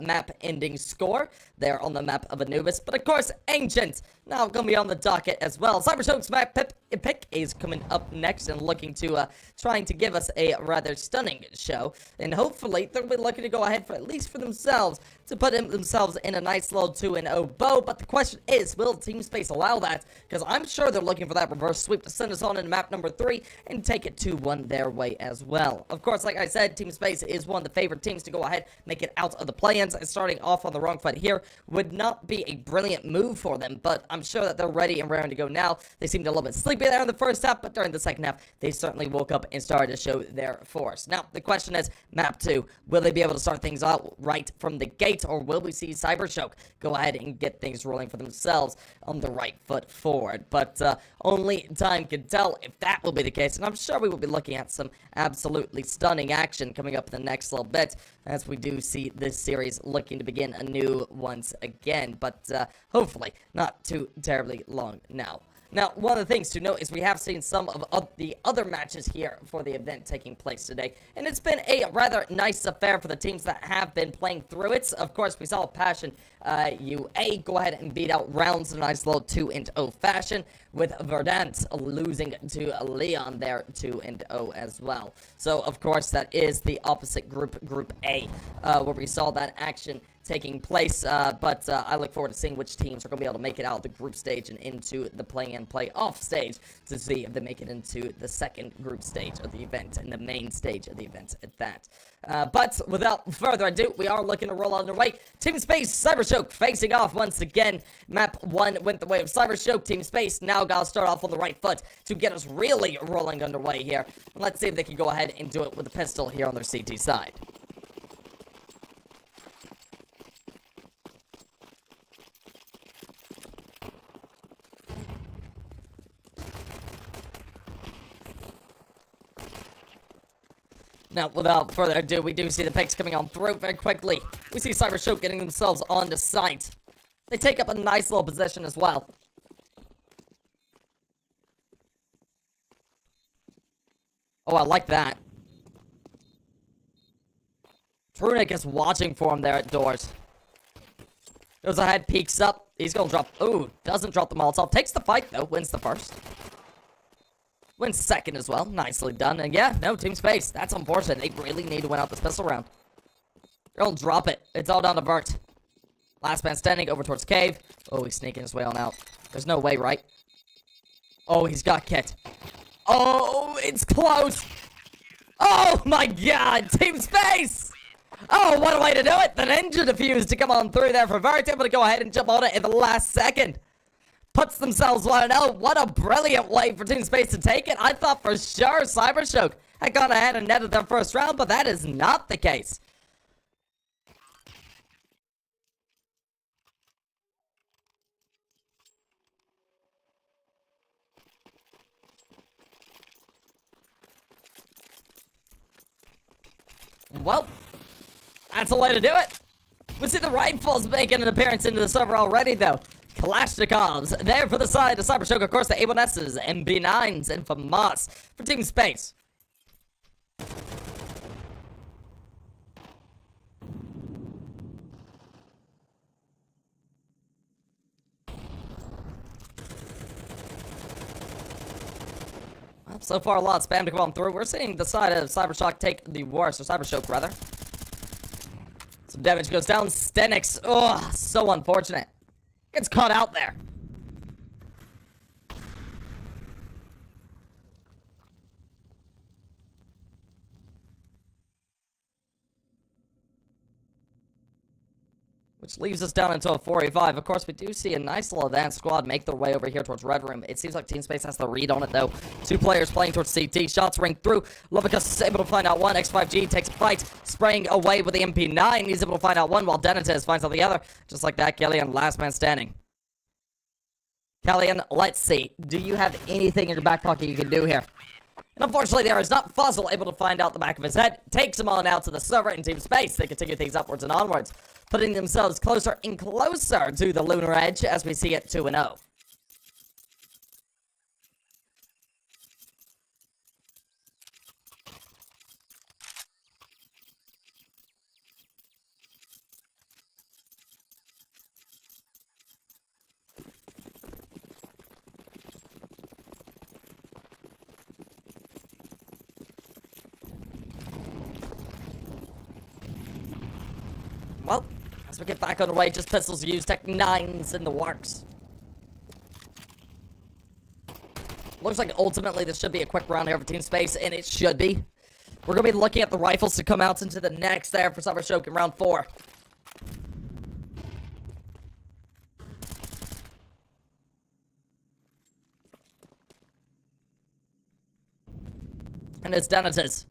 map ending score there on the map of Anubis. But of course, Ancient now going to be on the docket as well. CYBERSHOKE's map pick is coming up next and looking to trying to give us a rather stunning show, and hopefully they'll be looking to go ahead for at least for themselves to put themselves in a nice little 2-0 bow. But the question is, will Team Space allow that? Because I'm sure they're looking for that reverse sweep to send us on into map number 3 and take it 2-1 their way as well. Of course, like I said, Team Space is one of the favorite teams to go ahead make it out of the play-ins, and starting off on the wrong foot here would not be a brilliant move for them, but I'm sure that they're ready and raring to go now. They seemed a little bit sleepy there in the first half, but during the second half, they certainly woke up and started to show their force. Now, the question is, map 2, will they be able to start things out right from the gate, or will we see CYBERSHOKE go ahead and get things rolling for themselves on the right foot forward? But only time can tell if that will be the case, and I'm sure we will be looking at some absolutely stunning action coming up in the next little bit, as we do see this series looking to begin anew once again, but hopefully not too terribly long now. Now, one of the things to note is we have seen some of the other matches here for the event taking place today, and it's been a rather nice affair for the teams that have been playing through it. Of course, we saw Passion UA go ahead and beat out Rounds in a nice little 2-0 fashion, with Verdant losing to Leon there 2-0 as well. So, of course, that is the opposite group, Group A, where we saw that action taking place, but I look forward to seeing which teams are going to be able to make it out of the group stage and into the play-in, play-off stage to see if they make it into the second group stage of the event and the main stage of the event at that. But without further ado, we are looking to roll underway. Team Space, CYBERSHOKE facing off once again. Map 1 went the way of CYBERSHOKE. Team Space now got to start off on the right foot to get us really rolling underway here. Let's see if they can go ahead and do it with a pistol here on their CT side. Now, without further ado, we do see the picks coming on through very quickly. We see CYBERSHOKE getting themselves onto site. They take up a nice little position as well. Oh, I like that. Trunic is watching for him there at doors. Goes ahead, peeks up. He's gonna drop. Ooh, doesn't drop the Molotov. Takes the fight, though. Wins the first. Wins second as well. Nicely done. And yeah, no, team space. That's unfortunate. They really need to win out this pistol round. They'll drop it. It's all down to Bert. Last man standing over towards cave. Oh, he's sneaking his way on out. There's no way, right? Oh, he's got Kit. Oh, it's close. Oh my god, team space! Oh, what a way to do it! The ninja defused to come on through there for Vert, able to go ahead and jump on it in the last second. Puts themselves 1-0. What a brilliant way for Team Space to take it. I thought for sure CyberShoke had gone ahead and netted their first round, but that is not the case. Well, that's a way to do it. We see the rifles making an appearance into the server already, though. Kalashnikovs there for the side of CyberShoke. Of course, the A1Ss, MB9s, and FAMAS for Team Space. Well, so far, a lot of spam to come on through. We're seeing the side of CyberShock take the worst, or CyberShoke, rather. Some damage goes down. Stenix. Oh, so unfortunate. Gets caught out there. Which leaves us down into a 4v5. Of course, we do see a nice little advanced squad make their way over here towards Red Room. It seems like Team Space has the read on it, though. Two players playing towards CT. Shots ring through. Lovicus is able to find out one. X5G takes a fight, spraying away with the MP9. He's able to find out one, while Denatez finds out the other. Just like that, Kellyan, last man standing. Kellyan, let's see. Do you have anything in your back pocket you can do here? And unfortunately, there is not Fuzzle able to find out the back of his head. Takes him on out to the server in Team Space. They continue things upwards and onwards, putting themselves closer and closer to the Lunar Edge as we see it 2-0. Well, as we get back on the way, just pistols used, Tech 9s in the works. Looks like ultimately this should be a quick round here for Team Space, and it should be. We're going to be looking at the rifles to come out into the next there for CyberShoke in round 4. And it's Denatez.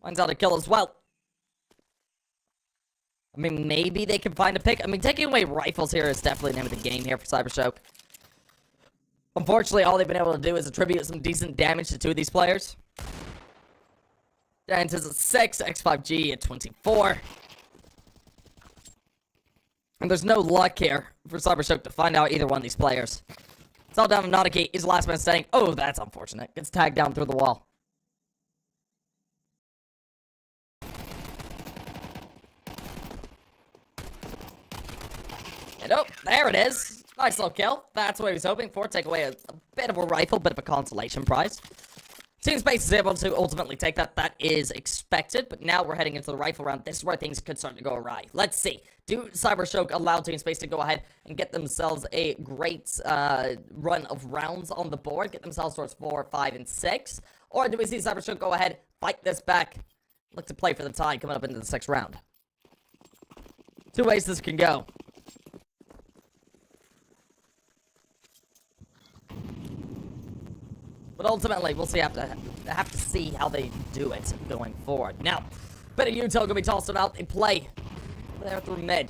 Finds out a kill as well. I mean, maybe they can find a pick. I mean, taking away rifles here is definitely the name of the game here for CyberShoke. Unfortunately, all they've been able to do is attribute some decent damage to two of these players. Denatez at 6, X5G at 24. And there's no luck here for CyberShoke to find out either one of these players. It's all down to Nautica. He's the last man standing. Oh, that's unfortunate. Gets tagged down through the wall. And oh, there it is. Nice little kill. That's what he was hoping for. Take away a bit of a rifle, bit of a consolation prize. Team Space is able to ultimately take that. That is expected, but now we're heading into the rifle round. This is where things could start to go awry. Let's see. Do CyberShoke allow Team Space to go ahead and get themselves a great run of rounds on the board? Get themselves towards 4, 5, and 6? Or do we see CyberShoke go ahead, fight this back, look to play for the tie coming up into the 6th round? Two ways this can go. But ultimately, we'll see. Have to see how they do it going forward. Now, bit of util gonna be tossed out. They play there through mid.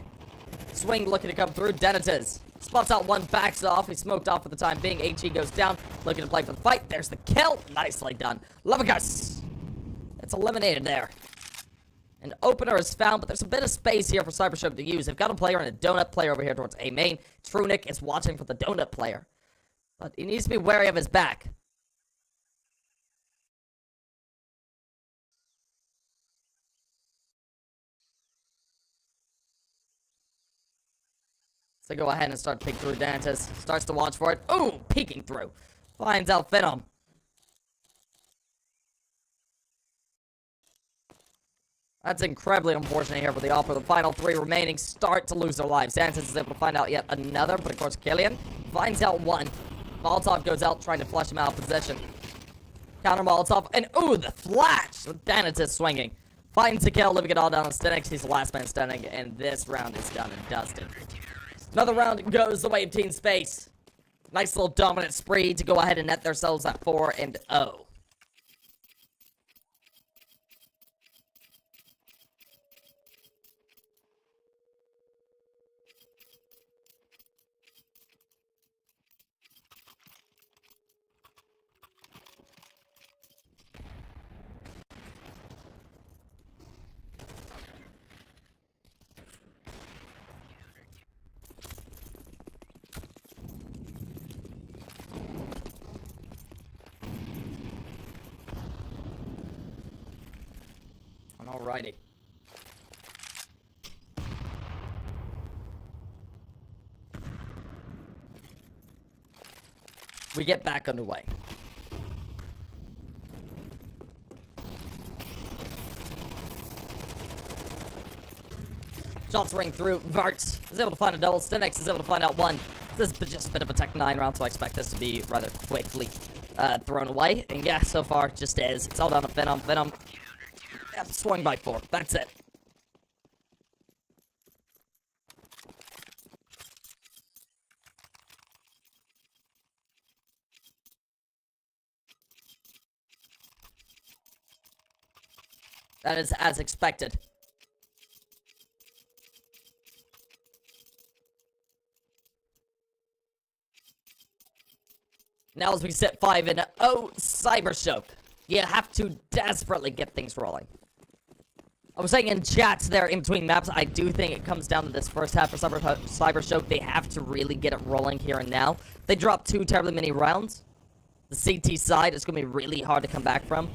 Swing looking to come through. Denatez spots out one, backs off. He's smoked off for the time being. HE goes down, looking to play for the fight. There's the kill. Nicely done. Lovicus. It's eliminated there. An opener is found, but there's a bit of space here for CyberShoke to use. They've got a player and a donut player over here towards A main. Trunic is watching for the donut player, but he needs to be wary of his back. So go ahead and start to peek through. Dantas starts to watch for it. Ooh, peeking through. Finds out Venom. That's incredibly unfortunate here for the Opera. The final 3 remaining start to lose their lives. Dantas is able to find out yet another, but of course Killian finds out one. Molotov goes out trying to flush him out of position. Counter Molotov, and ooh, the flash! With Dantas swinging. Finds the kill, living it all down on Stenix. He's the last man standing, and this round is done and dusted. Another round goes the way of Team Space. Nice little dominant spree to go ahead and net themselves at 4-0. Alrighty. We get back underway. Shots ring through. Varts is able to find a double. Stenix is able to find out one. This is just a bit of a Tech 9 round, so I expect this to be rather quickly thrown away. And yeah, so far, just is. It's all down to Venom. Venom swung by 4. That's it. That is as expected. Now as we sit 5-0, CYBERSHOKE. You have to desperately get things rolling. I was saying in chats there in between maps, I do think it comes down to this first half for CYBERSHOKE. They have to really get it rolling here and now. They drop 2 terribly many rounds. The CT side is going to be really hard to come back from.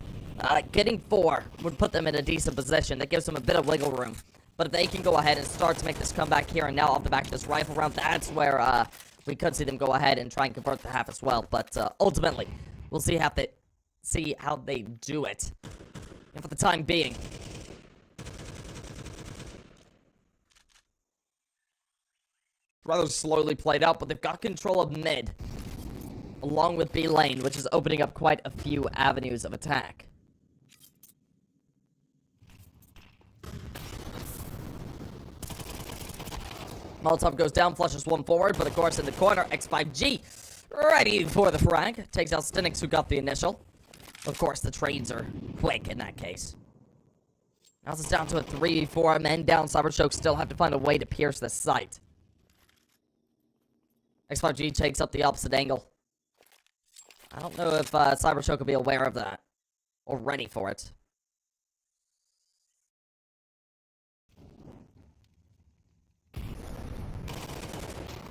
Getting 4 would put them in a decent position. That gives them a bit of wiggle room. But if they can go ahead and start to make this comeback here and now off the back of this rifle round, that's where we could see them go ahead and try and convert the half as well. But ultimately, we'll see how they do it. And for the time being, rather slowly played out, but they've got control of mid, along with B lane, which is opening up quite a few avenues of attack. Molotov goes down, flushes one forward, but of course in the corner, X5G ready for the frag. Takes out Stenix, who got the initial. Of course, the trades are quick in that case. Now it's down to a 3v4. Men down. CYBERSHOKE still have to find a way to pierce this site. X5G takes up the opposite angle. I don't know if CYBERSHOKE will be aware of that. Or ready for it.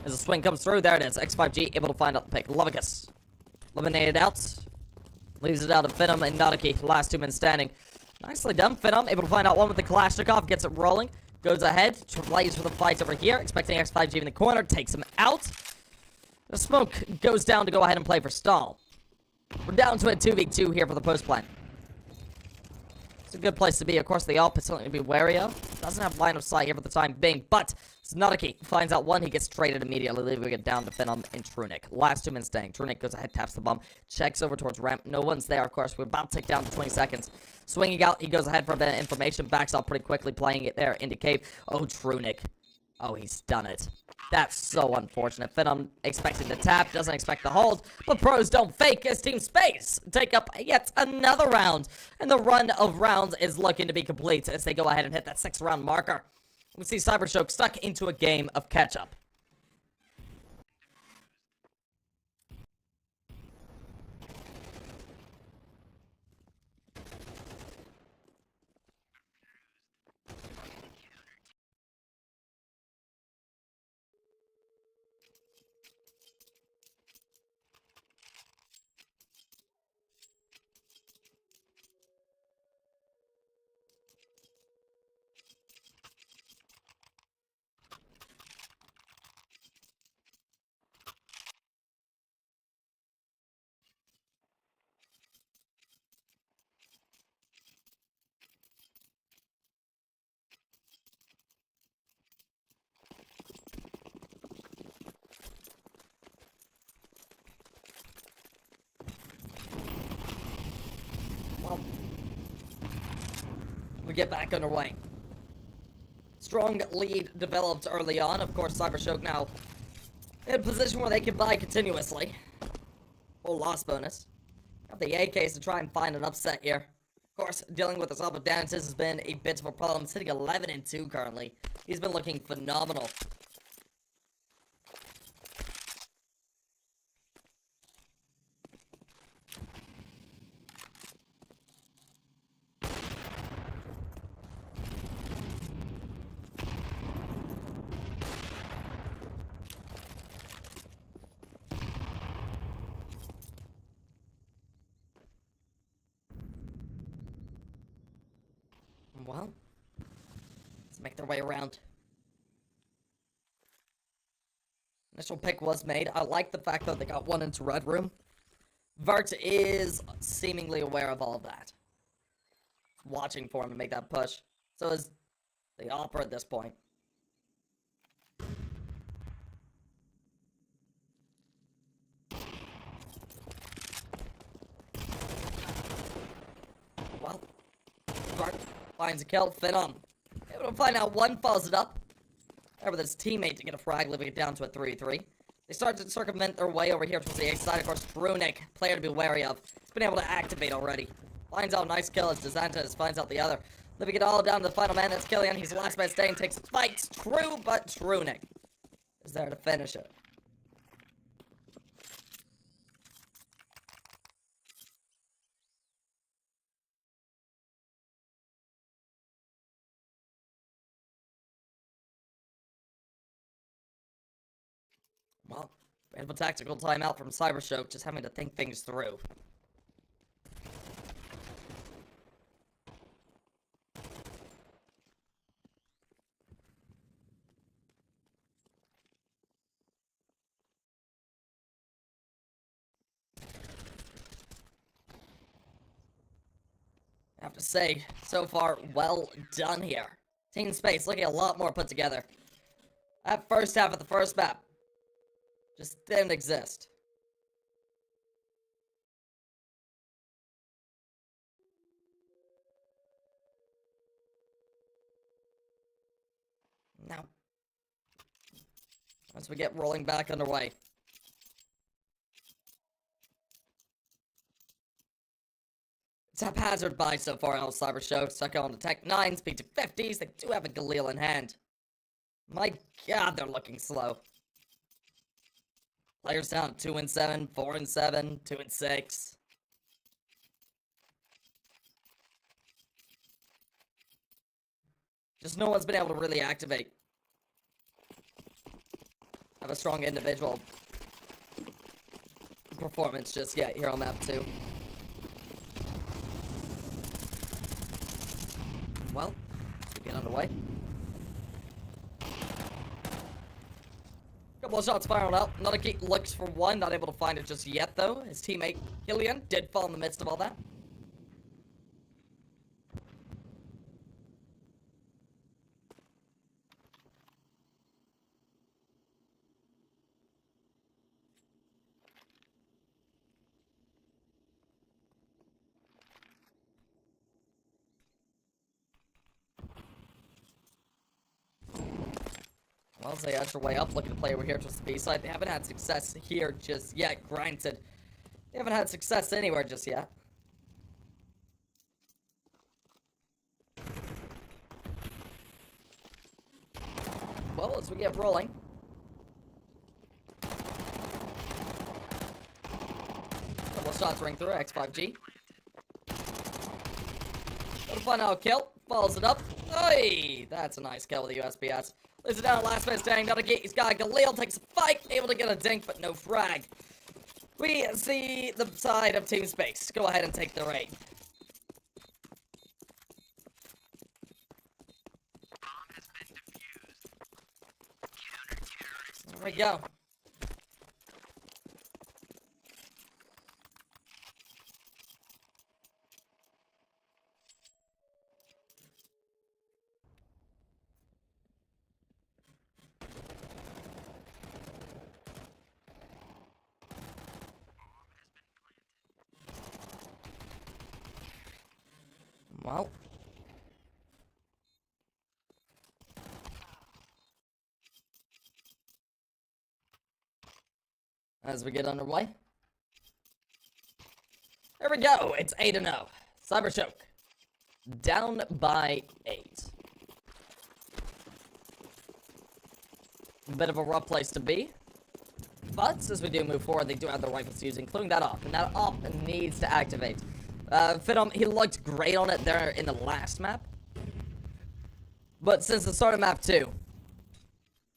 As a swing comes through, there it is. X5G able to find out the pick. Lovicus eliminated out. Leaves it out of Venom and Nadaki. Last 2 men standing. Nicely done. Venom able to find out one with the Kalashnikov. Gets it rolling. Goes ahead. Plays for the fight over here. Expecting X5G in the corner. Takes him out. The smoke goes down to go ahead and play for stall. We're down to a 2v2 here for the post plan. It's a good place to be. Of course, the AWP is something to be wary of. Doesn't have line of sight here for the time being, but Snodiki finds out one. He gets traded immediately, leaving it down to Venom and Trunic. Last 2 men staying. Trunic goes ahead, taps the bomb, checks over towards ramp. No one's there, of course. We're about to take down to 20 seconds. Swinging out, he goes ahead for a bit of information, backs off pretty quickly, playing it there into cave. Oh, Trunic. Oh, he's done it. That's so unfortunate. Venom expecting the tap, doesn't expect the hold, but pros don't fake as Team Space take up yet another round. And the run of rounds is looking to be complete as they go ahead and hit that 6th round marker. We see CYBERSHOKE stuck into a game of catch-up. we get back underway. Strong lead developed early on. Of course, CYBERSHOKE now in a position where they can buy continuously. Full loss bonus. Got the AKs to try and find an upset here. Of course, dealing with this up and downs has been a bit of a problem. Sitting 11-2 currently. He's been looking phenomenal. Well, let's make their way around. Initial pick was made. I like the fact that they got one into Red Room. Vert is seemingly aware of all of that. Watching for him to make that push. So is the Opera at this point. Well, Vert finds a kill, Phenom. Able to find out one, follows it up. There with his teammate to get a frag, leaving it down to a 3-3. They start to circumvent their way over here towards the A side. Of course, Runic, player to be wary of. He's been able to activate already. Finds out nice kill as DeSantis finds out the other. Living it all down to the final man, that's Killian. He's the last man staying, takes the fight. True, but Runic is there to finish it. Well, we have a tactical timeout from CYBERSHOKE, just having to think things through. I have to say, so far, well done here. Team Space looking a lot more put together. That first half of the first map just didn't exist. Now, as we get rolling back underway. It's haphazard buy so far on CYBERSHOKE. Stuck on the Tech 9s, P250s. They do have a Galil in hand. My god, they're looking slow. Players down 2-7, 4-7, 2-6. Just no one's been able to really activate. Have a strong individual performance just yet here on map 2. Well, let's get underway. Couple of shots firing out. Another geek looks for one. Not able to find it just yet, though. His teammate, Killian, did fall in the midst of all that. Well, as they edge their way up, looking to play over here towards the B side. They haven't had success here just yet, granted. They haven't had success anywhere just yet. Well, as we get rolling. Couple of shots ring through, X5G. Got to find out a kill. Follows it up. Hey, that's a nice kill with the USPS. Lays it down, last man standing, not a gate. He's got Galil, takes a fight, able to get a dink, but no frag. We see the side of Team Space. Go ahead and take the raid. There we go. Well, as we get underway. There we go. It's 8-0. CYBERSHOKE down by 8. A bit of a rough place to be. But as we do move forward, they do have the rifles to use, including that op. And that op needs to activate. Phenom, he looked great on it there in the last map. But since the start of map 2,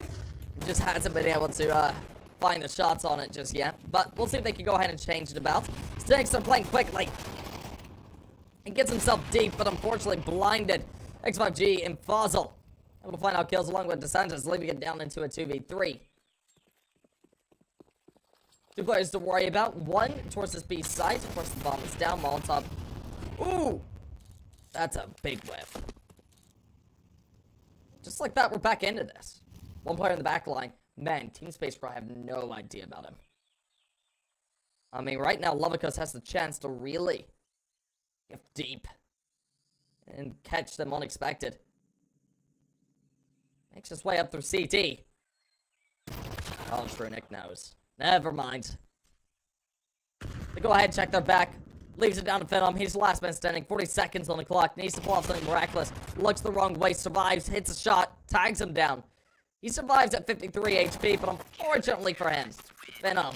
he just hasn't been able to find the shots on it just yet. But we'll see if they can go ahead and change it about. Sticks are playing quickly. He gets himself deep, but unfortunately blinded. X5G and Fossil able to find out kills along with DeSantis, leaving it down into a 2v3. 2 players to worry about. 1 towards this B site. Of course, the bomb is down. Molotov. Ooh! That's a big whiff. Just like that, we're back into this. 1 player in the back line. Man, Team Space Pro, I have no idea about him. I mean, right now, Lovicus has the chance to really get deep and catch them unexpected. Makes his way up through CT. Oh, true, Nick knows. Never mind. They go ahead and check their back. Leaves it down to Phenom. He's the last man standing. 40 seconds on the clock. Needs to pull off something miraculous. Looks the wrong way. Survives. Hits a shot. Tags him down. He survives at 53 HP, but unfortunately for him, Phenom,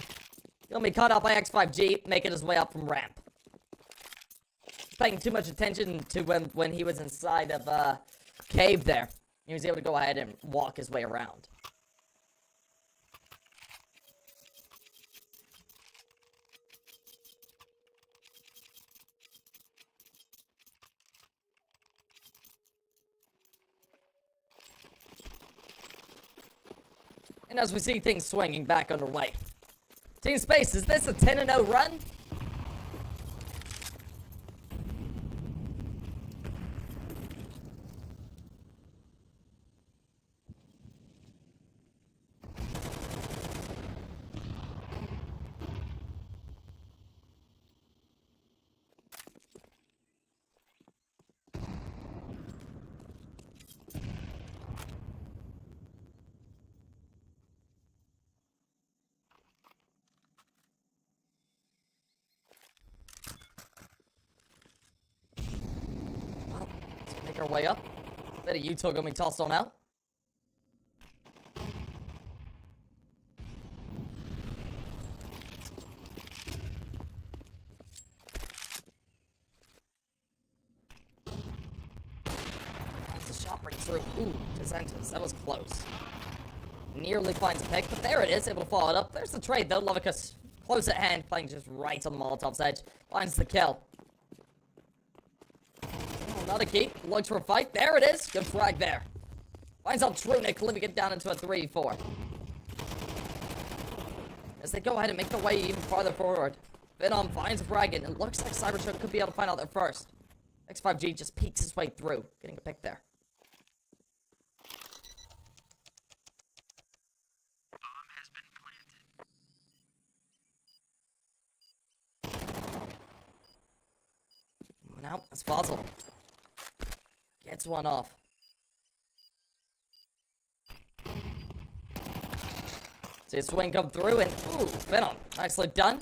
he'll be caught out by X5G, making his way up from ramp. Paying too much attention to when he was inside of cave there. He was able to go ahead and walk his way around. And as we see things swinging back underway. Team Space, is this a 10-0 run? Our way up. Bit of Utah gonna be tossed on out. The shot breaks through. Ooh, DeSantis. That was close. Nearly finds a pick, but there it is. Able to follow it up. There's the trade though. Lovicus close at hand, playing just right on the Molotov's edge. Finds the kill. Not a keep. Looks for a fight. There it is. Good frag there. Finds out Trunic, leaving it down into a 3-4. As they go ahead and make their way even farther forward. Phenom finds a frag in. It looks like CYBERSHOKE could be able to find out there first. X5G just peeks his way through. Getting a pick there. Bomb has been planted. Now, that's Fossil. Gets one off. See a swing come through and, ooh, Phenom. Nicely done.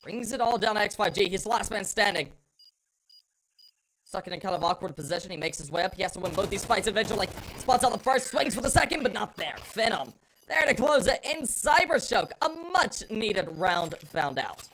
Brings it all down to X5G. He's the last man standing. Stuck in a kind of awkward position. He makes his way up. He has to win both these fights eventually. Spots out the first, swings for the second, but not there. Phenom there to close it in CYBERSHOKE. A much needed round found out.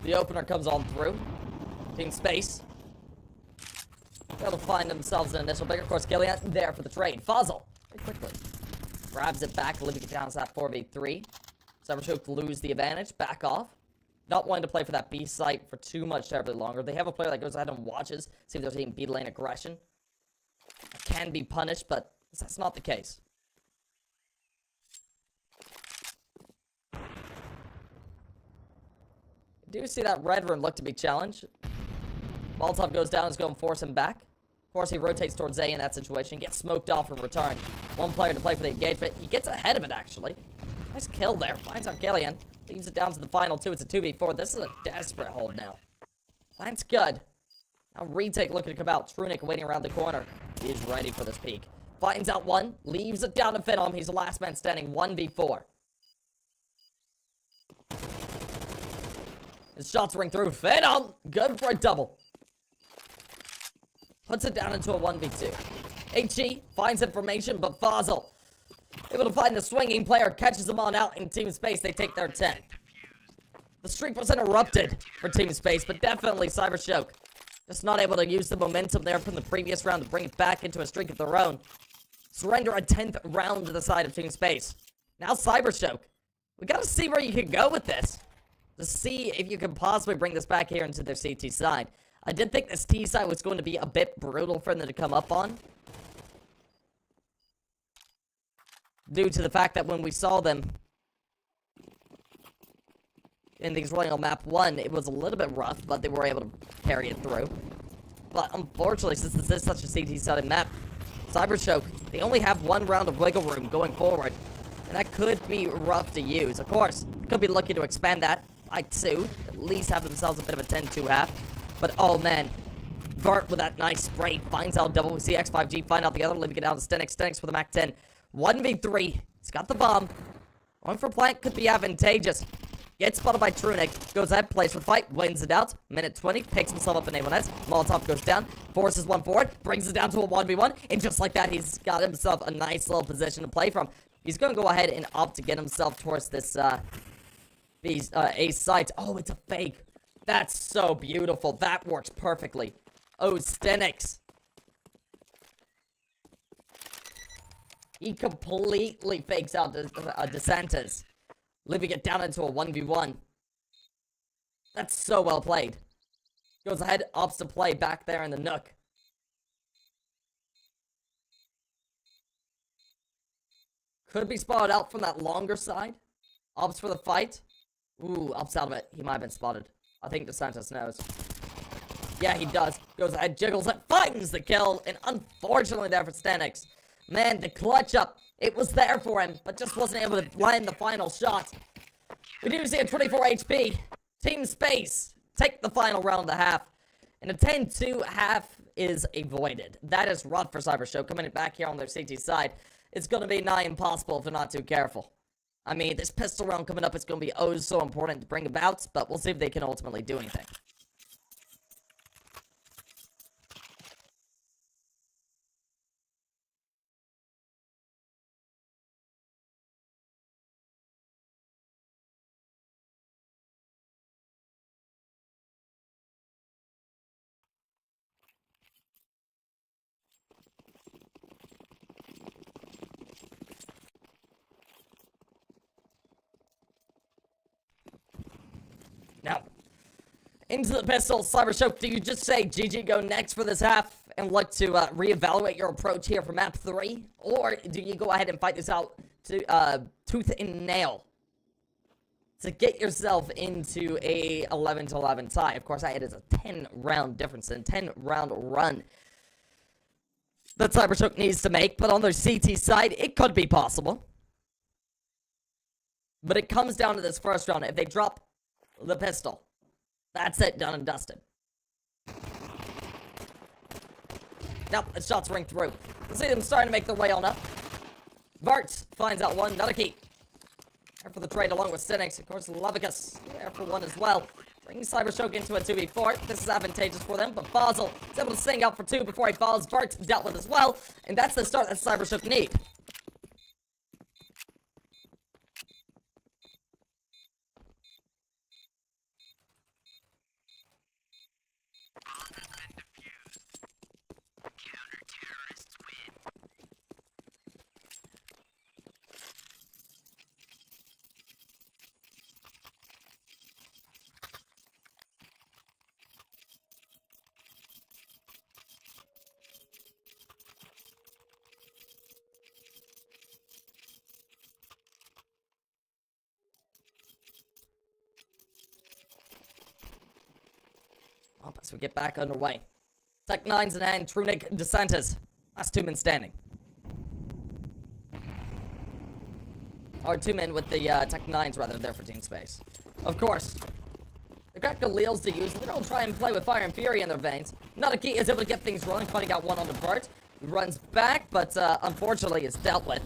The opener comes on through. Team Space. Able to find themselves an initial pick. Of course, Gillian there for the trade. Fossil, very quickly, grabs it back, leaving it down to that 4v3. CYBERSHOKE lose the advantage, back off. Not wanting to play for that B site for too much terribly longer. They have a player that goes ahead and watches, see if there's any B lane aggression. Can be punished, but that's not the case. Do see that red room look to be challenged. Molotov goes down, is going to force him back. Of course, he rotates towards A in that situation. Gets smoked off in return. One player to play for the engagement. He gets ahead of it, actually. Nice kill there. Finds Arcalian. Leaves it down to the final two. It's a 2v4. This is a desperate hold now. That's good. Now retake looking to come out. Trunic waiting around the corner. He is ready for this peak. Finds out one. Leaves it down to Phenom. He's the last man standing. 1v4. His shots ring through. Phenom! Good for a double. Puts it down into a 1v2. HE finds information, but Fazal able to find the swinging player, catches them on out in Team Space. They take their 10. The streak was interrupted for Team Space, but definitely CYBERSHOKE just not able to use the momentum there from the previous round to bring it back into a streak of their own. Surrender a 10th round to the side of Team Space. Now CYBERSHOKE. We gotta see where you can go with this. To see if you can possibly bring this back here into their CT side. I did think this T side was going to be a bit brutal for them to come up on. Due to the fact that when we saw them in these running on map 1, it was a little bit rough, but they were able to carry it through. But unfortunately, since this is such a CT-sided map, CYBERSHOKE, they only have one round of wiggle room going forward. And that could be rough to use. Of course, could be looking to expand that by 2. At least have themselves a bit of a 10-2 half. But oh man, Vert with that nice spray finds out double. We see X5G find out the other, leaving it down to Stenix. Stenix with a Mac 10. 1v3. He's got the bomb. Going for plant could be advantageous. Gets spotted by Trunic. Goes ahead, plays for the fight, wins it out. Minute 20, picks himself up in A1S. Molotov goes down, forces one forward, brings it down to a 1v1. And just like that, he's got himself a nice little position to play from. He's going to go ahead and opt to get himself towards this, these A sites. Oh, it's a fake. That's so beautiful. That works perfectly. Oh, Stenix. He completely fakes out DeSantis, leaving it down into a 1v1. That's so well played. Goes ahead, opts to play back there in the nook. Could be spotted out from that longer side. Opts for the fight. Ooh, opts out of it. He might have been spotted. I think DeSantis knows. Yeah, he does. Goes ahead, jiggles it, finds the kill, and unfortunately there for Stenix. Man, the clutch up. It was there for him, but just wasn't able to land the final shot. We do see a 24 HP. Team Space take the final round of the half. And a 10-2 half is avoided. That is rough for CYBERSHOKE. Coming back here on their CT side, it's going to be nigh impossible if they're not too careful. I mean, this pistol round coming up is going to be oh so important to bring about, but we'll see if they can ultimately do anything. Now, into the pistol, CYBERSHOKE, do you just say GG go next for this half and look to reevaluate your approach here for map 3? Or do you go ahead and fight this out to tooth and nail to get yourself into a 11-11 tie? Of course, that is a 10-round difference and 10-round run that CYBERSHOKE needs to make. But on their CT side, it could be possible. But it comes down to this first round. If they drop the pistol, that's it, done and dusted. Now, the shots ring through. We'll see them starting to make their way on up. Vart finds out one, another key. There for the trade along with Stenix. Of course, Levicus there for one as well. Brings CYBERSHOKE into a 2v4. This is advantageous for them, but Basel is able to sing out for 2 before he falls. Vart dealt with as well, and that's the start that CYBERSHOKE need. as we get back underway. Tech 9's in hand, Trunic, DeSantis. Last 2 men standing. Or 2 men with the Tech 9s rather there for Team Space. Of course, the got Galils to use. They don't try and play with fire and fury in their veins. Notaki is able to get things rolling, finding out one on the part. He runs back, but unfortunately it's dealt with.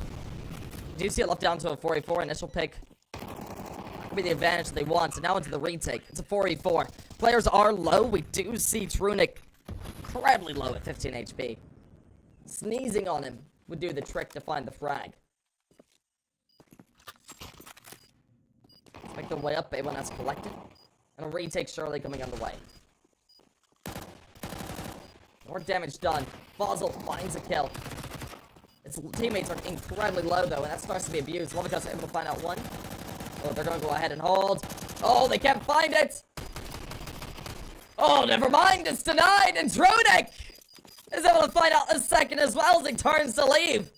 Do you see it left down to a 4v4 initial pick? Could be the advantage they want. So now into the retake. It's a 4v4. Players are low. We do see Trunic incredibly low at 15 HP. Sneezing on him would do the trick to find the frag. Let's make their way up. A1 has collected. And a retake surely coming on the way. More damage done. Basel finds a kill. Its teammates are incredibly low though, and that starts to be abused. Lovikas able to find out one. Oh, they're gonna go ahead and hold. Oh, they can't find it! Oh, never mind, it's denied, and Trunic is able to find out a second as well as he turns to leave.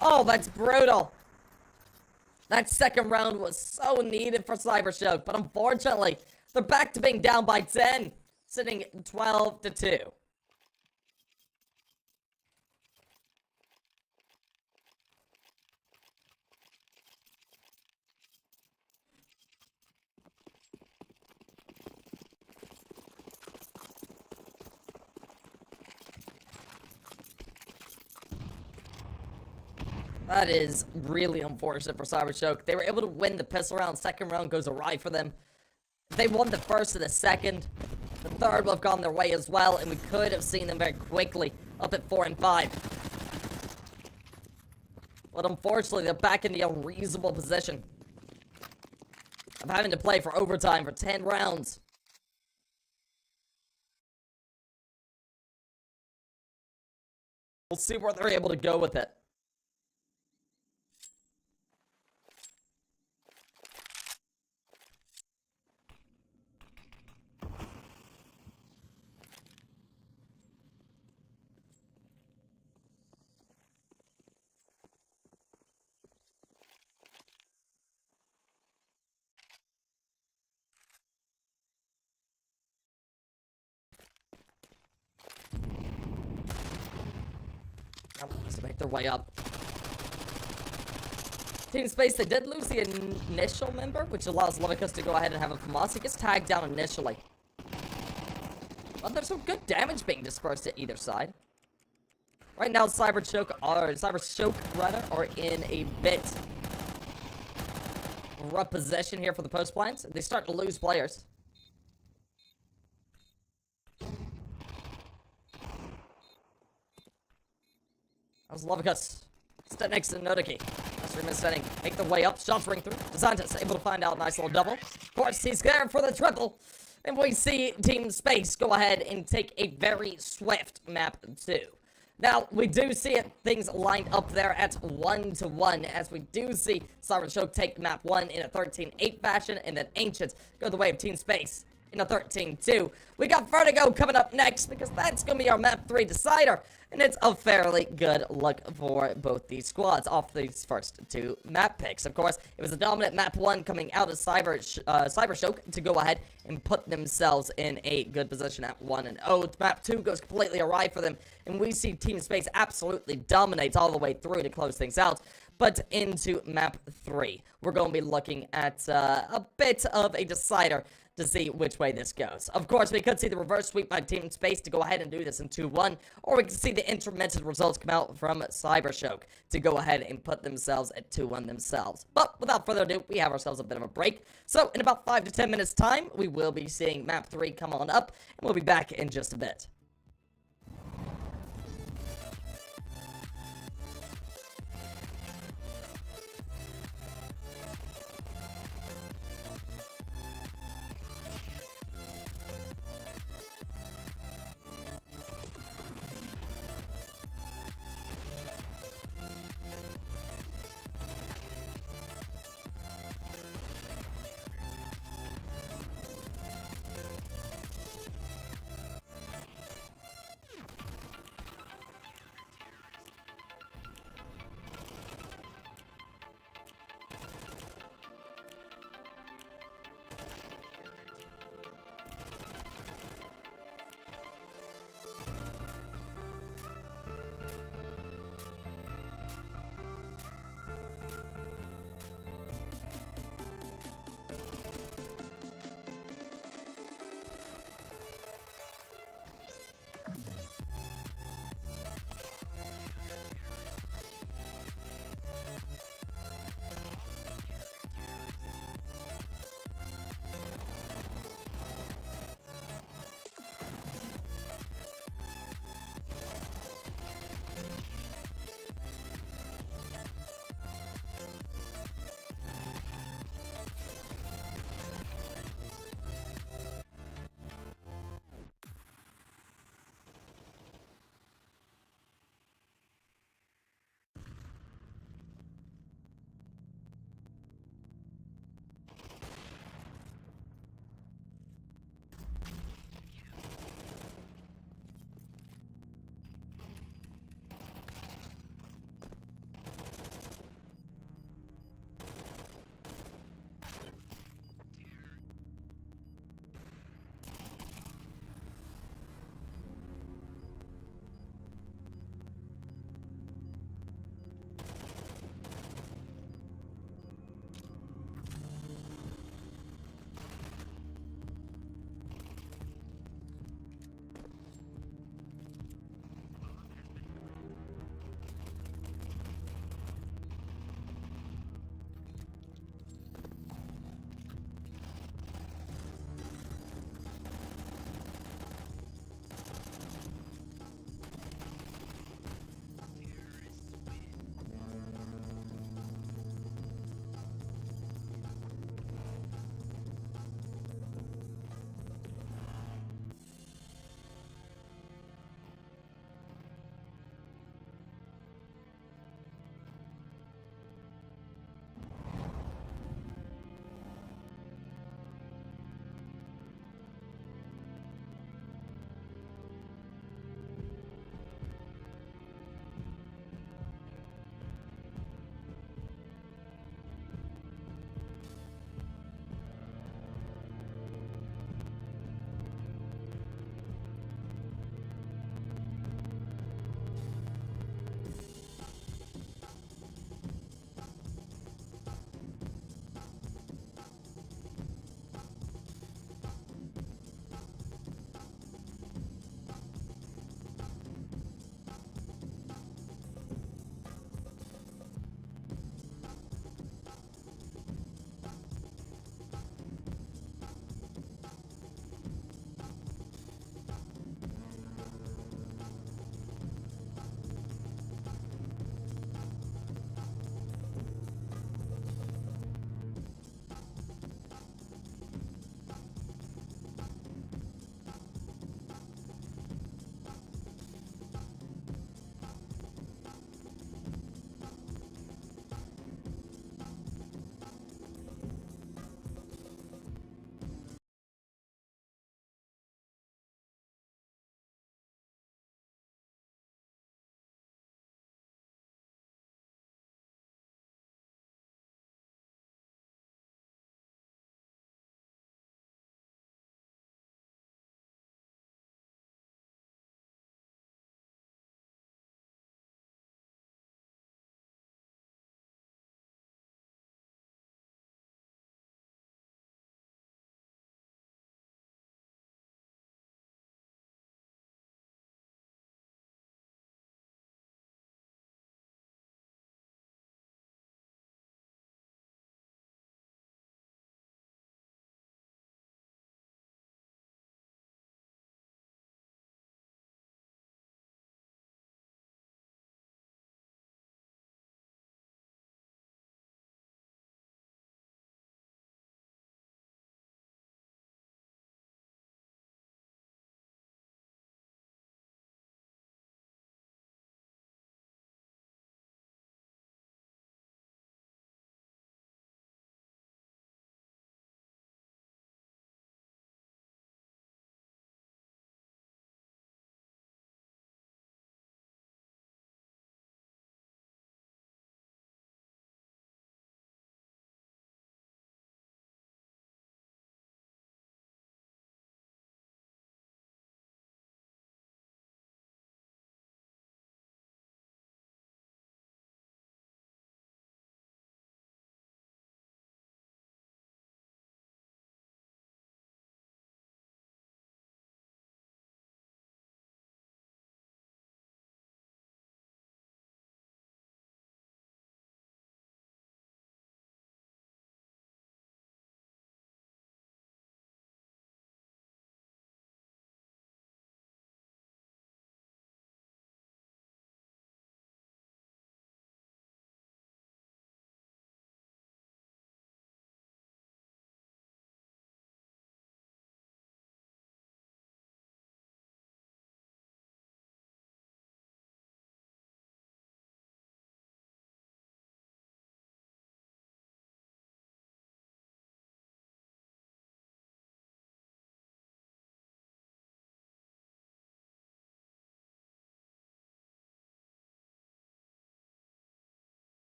Oh, that's brutal. That second round was so needed for CYBERSHOKE, but unfortunately, they're back to being down by 10, sitting 12-2. That is really unfortunate for CYBERSHOKE. They were able to win the pistol round. Second round goes awry for them. If they won the first and the second, the third would have gone their way as well, and we could have seen them very quickly up at 4 and 5. But unfortunately, they're back in the unreasonable position of having to play for overtime for 10 rounds. We'll see where they're able to go with it. To make their way up. Team Space, they did lose the initial member, which allows Lovikas to go ahead and have a FAMAS. He gets tagged down initially. But there's some good damage being dispersed at either side. Right now, CYBERSHOKE rather, are in a bit rough position here for the post plants. They start to lose players. That was Lovikas. Step next to Notaki. Stream setting. Make the way up. Shots ring through. DeSantis able to find out a nice little double. Of course, he's there for the triple. And we see Team Space go ahead and take a very swift map 2. Now, we do see things lined up there at 1-1, as we do see CYBERSHOKE take map 1 in a 13-8 fashion, and then Ancients go the way of Team Space in a 13-2. We got Vertigo coming up next, because that's going to be our map 3 decider. And it's a fairly good look for both these squads off these first 2 map picks. Of course, it was a dominant map 1 coming out of CYBERSHOKE to go ahead and put themselves in a good position at 1-0. Map 2 goes completely awry for them, and we see Team Space absolutely dominates all the way through to close things out. But into map 3, we're going to be looking at a bit of a decider to see which way this goes. Of course, we could see the reverse sweep by Team Space to go ahead and do this in 2-1, or we could see the intermittent results come out from CYBERSHOKE to go ahead and put themselves at 2-1 themselves. But without further ado, we have ourselves a bit of a break. So in about 5 to 10 minutes time, we will be seeing map 3 come on up, and we'll be back in just a bit.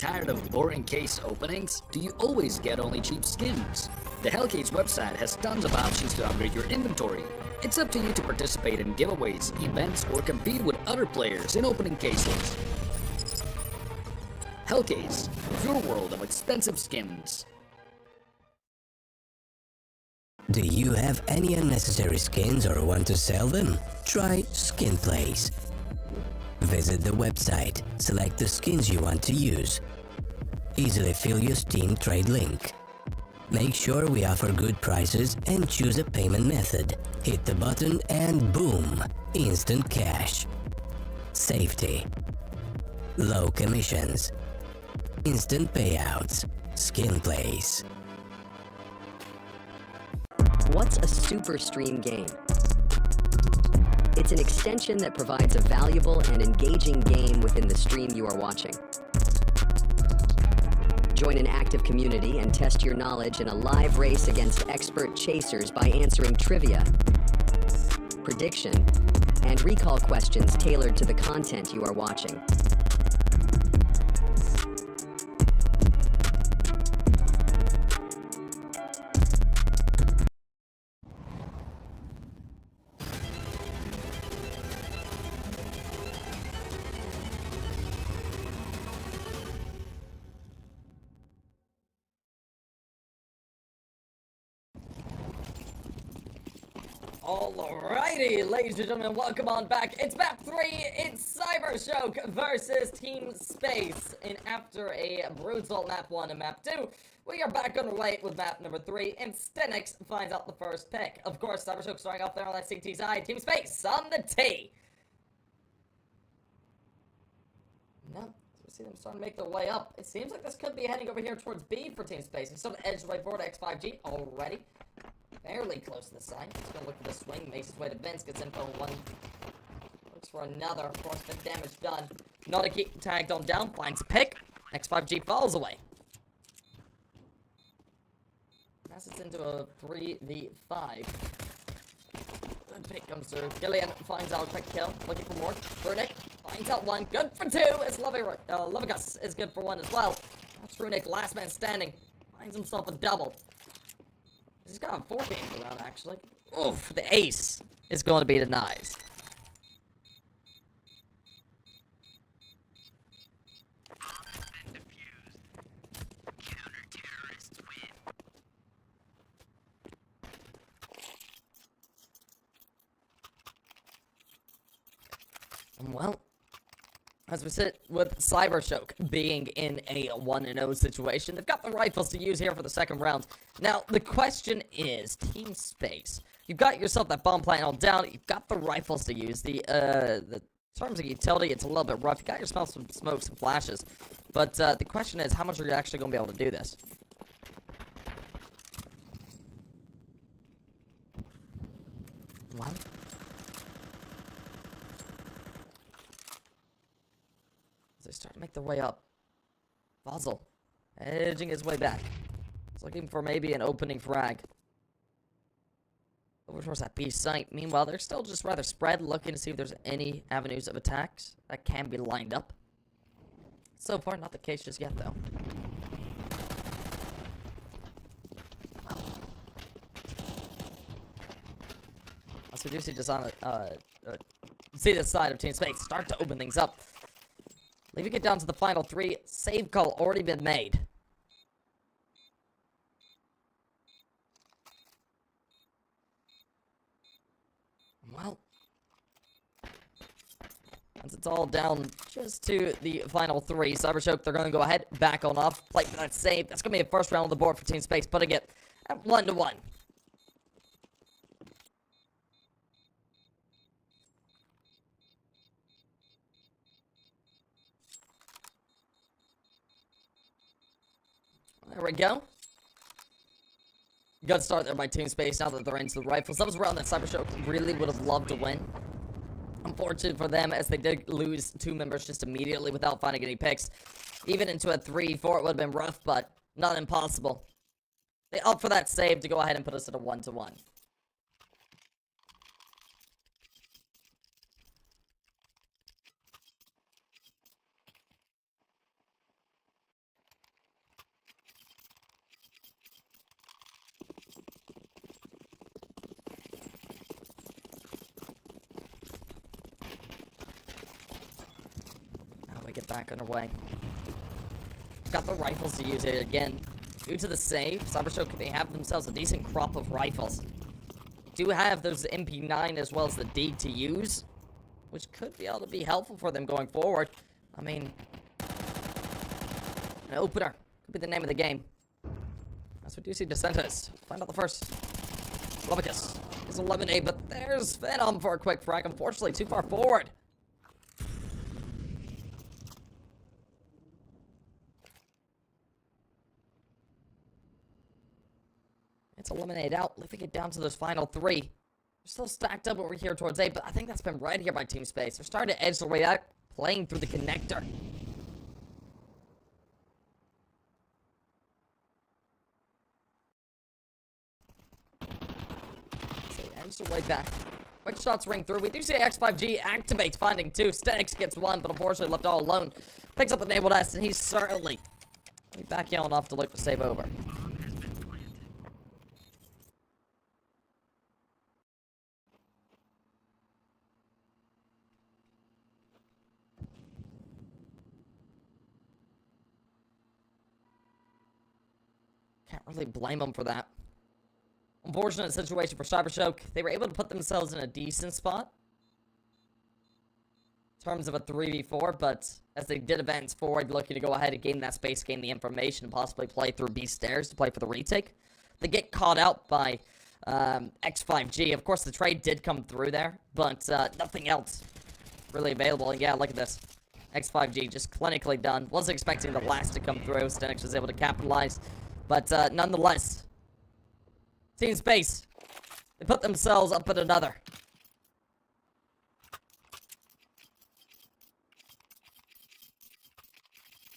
Tired of boring case openings? Do you always get only cheap skins? The Hellcase website has tons of options to upgrade your inventory. It's up to you to participate in giveaways, events, or compete with other players in opening cases. Hellcase, your world of expensive skins. Do you have any unnecessary skins or want to sell them? Try Skin Place. Visit the website, select the skins you want to use. Easily fill your Steam trade link. Make sure we offer good prices and choose a payment method. Hit the button and boom! Instant cash. Safety. Low commissions. Instant payouts. Skin Place. What's a super stream game? It's an extension that provides a valuable and engaging game within the stream you are watching. Join an active community and test your knowledge in a live race against expert chasers by answering trivia, prediction, and recall questions tailored to the content you are watching. Alrighty, ladies and gentlemen, welcome on back. It's map 3, it's CYBERSHOKE versus Team Space. And after a brutal map 1 and map 2, we are back on the way with map number 3, and Stenix finds out the first pick. Of course, CYBERSHOKE starting off there on that CT side. Team Space on the T. No, we see them starting to make their way up. It seems like this could be heading over here towards B for Team Space. He's still edge right forward to X5G already. Fairly close to the side. He's gonna look for the swing, makes his way to Vince, gets info on one. Looks for another. Of course, the damage done. Not a keep tagged on down, finds a pick. X5G falls away. Passes into a 3v5. Good pick comes through. Gillian finds out a quick kill. Looking for more. Runic finds out one. Good for two. As Levigus is good for one as well. That's Runic, last man standing. Finds himself a double. He's got a 4 games around, actually. Oof, the ace is going to be denied. Counter-terrorists win. Well, as we sit with CYBERSHOKE being in a 1-0 situation, they've got the rifles to use here for the second round. Now, the question is, Team Space, you've got yourself that bomb plant all down, you've got the rifles to use, the terms of utility, it's a little bit rough, you got yourself some smoke, some flashes, but the question is, how much are you actually going to be able to do this? Well, they start to make their way up. Fossil, edging his way back. He's looking for maybe an opening frag. Over towards that B site. Meanwhile, they're still just rather spread, looking to see if there's any avenues of attacks that can be lined up. So far, not the case just yet, though. As we do see just on see the side of Team Space start to open things up. Leaving it down to the final 3. Save call already been made. Well, as it's all down just to the final 3, CYBERSHOKE, they're going to go ahead, back on off, play for that save. That's going to be a first round on the board for Team Space, putting it at 1-1. There we go. Good start there by Team Space now that they're into the rifles. That was a round that CYBERSHOKE really would have loved to win. Unfortunate for them, as they did lose 2 members just immediately without finding any picks. Even into a 3-4, it would have been rough, but not impossible. They opt for that save to go ahead and put us at a 1-1. get back underway. Got the rifles to use it again. Due to the save, CYBERSHOKE, they have themselves a decent crop of rifles. Do have those MP9 as well as the D to use, which could be able to be helpful for them going forward. I mean, an opener could be the name of the game. As we do see Descentes find out the first. Lubicus is eliminated, but there's Venom for a quick frag. Unfortunately, too far forward. It's eliminated out, lifting it down to those final 3. They're still stacked up over here towards A, but I think that's been read here by Team Space. They're starting to edge their way out, playing through the connector. So they edge their way back. Quick shots ring through. We do see X5G activate, finding 2. Stenix gets 1, but unfortunately left all alone. Picks up the enabled S, and he's certainly back yelling off to look to save over. Can't really blame them for that. Unfortunate situation for CYBERSHOKE. They were able to put themselves in a decent spot in terms of a 3v4, but as they did advance forward, looking to go ahead and gain that space, gain the information, and possibly play through B stairs to play for the retake. They get caught out by X5G. Of course, the trade did come through there, but nothing else really available. And yeah, look at this. X5G just clinically done. Wasn't expecting the last to come through. Stenix was able to capitalize. But nonetheless, Team Space, they put themselves up at another.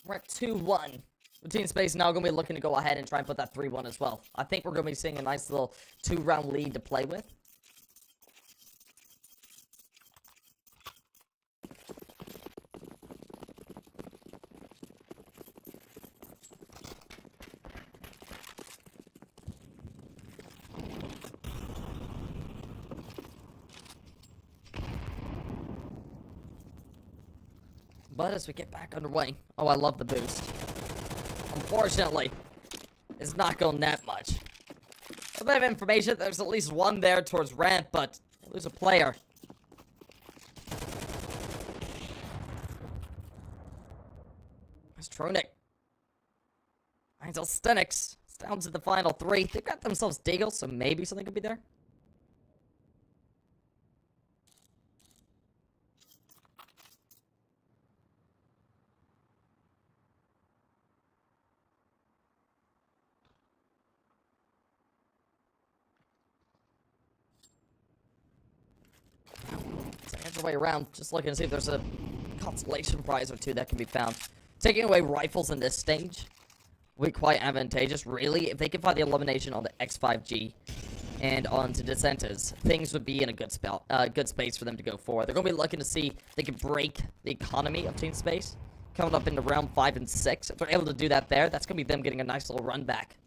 We're at 2-1. Team Space now going to be looking to go ahead and try and put that 3-1 as well. I think we're going to be seeing a nice little 2-round lead to play with. But as we get back underway, oh, I love the boost. Unfortunately, it's not going that much. A bit of information, there's at least one there towards ramp, but lose a player. There's Tronic. Angel Stenix. It's down to the final 3. They've got themselves Deagle, so maybe something could be there. Way around, just looking to see if there's a consolation prize or 2 that can be found. Taking away rifles in this stage will be quite advantageous, really. If they can find the elimination on the X5G and onto Descentes, things would be in a good spell, good space for them to go forward. They're going to be looking to see if they can break the economy of Team Space, coming up into round 5 and 6. If they're able to do that there, that's going to be them getting a nice little run back.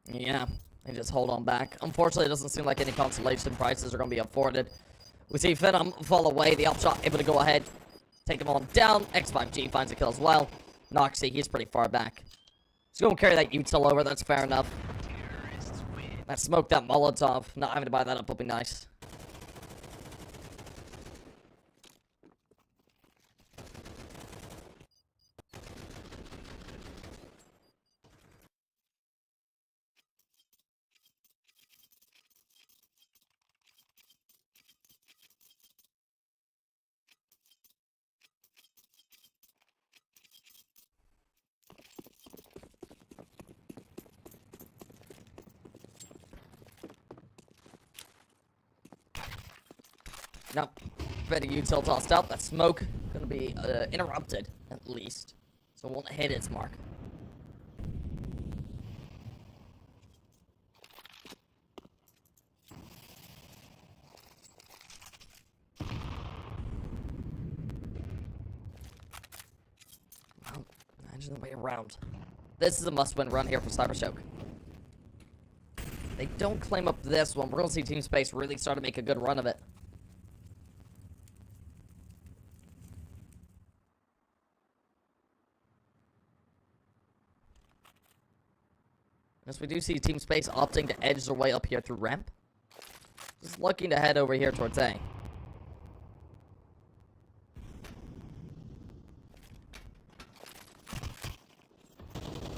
Yeah, they just hold on back. Unfortunately, it doesn't seem like any consolation prizes are going to be afforded. We see Venom fall away. The upshot able to go ahead, take them all down. X5G finds a kill as well. Noxy, he's pretty far back. He's going to carry that util over. That's fair enough. That smoke, that Molotov. Not having to buy that up will be nice. Nope. Better util tossed out. That smoke gonna be interrupted. And least. So it won't hit its mark. Well, imagine the way around. This is a must-win run here for CYBERSHOKE. They don't claim up this one. We're going to see Team Space really start to make a good run of it. As we do see Team Space opting to edge their way up here through ramp. Just looking to head over here towards A.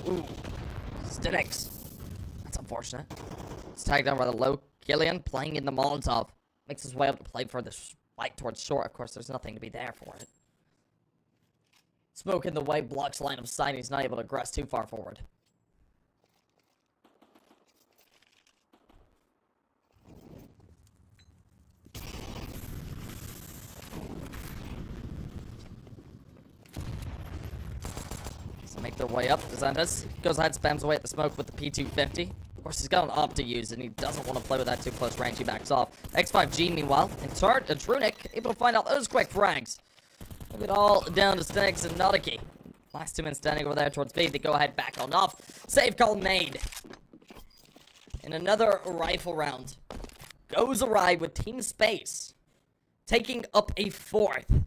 Ooh. Stinix. That's unfortunate. It's tagged down by the low. Killian playing in the Molotov. Makes his way up to play for this fight towards short. Of course, there's nothing to be there for it. Smoke in the way blocks line of sight. He's not able to aggress too far forward. Make their way up. Zandas goes ahead, spams away at the smoke with the P250. Of course, he's got an op to use, and he doesn't want to play with that too close range. He backs off. X5G, meanwhile, in turn, Trunic able to find out those quick frags. Move it all down to Stenix and Nodiki. Last 2 men standing over there towards B. They go ahead, back on off. Save call made. And another rifle round goes awry with Team Space taking up a 4th.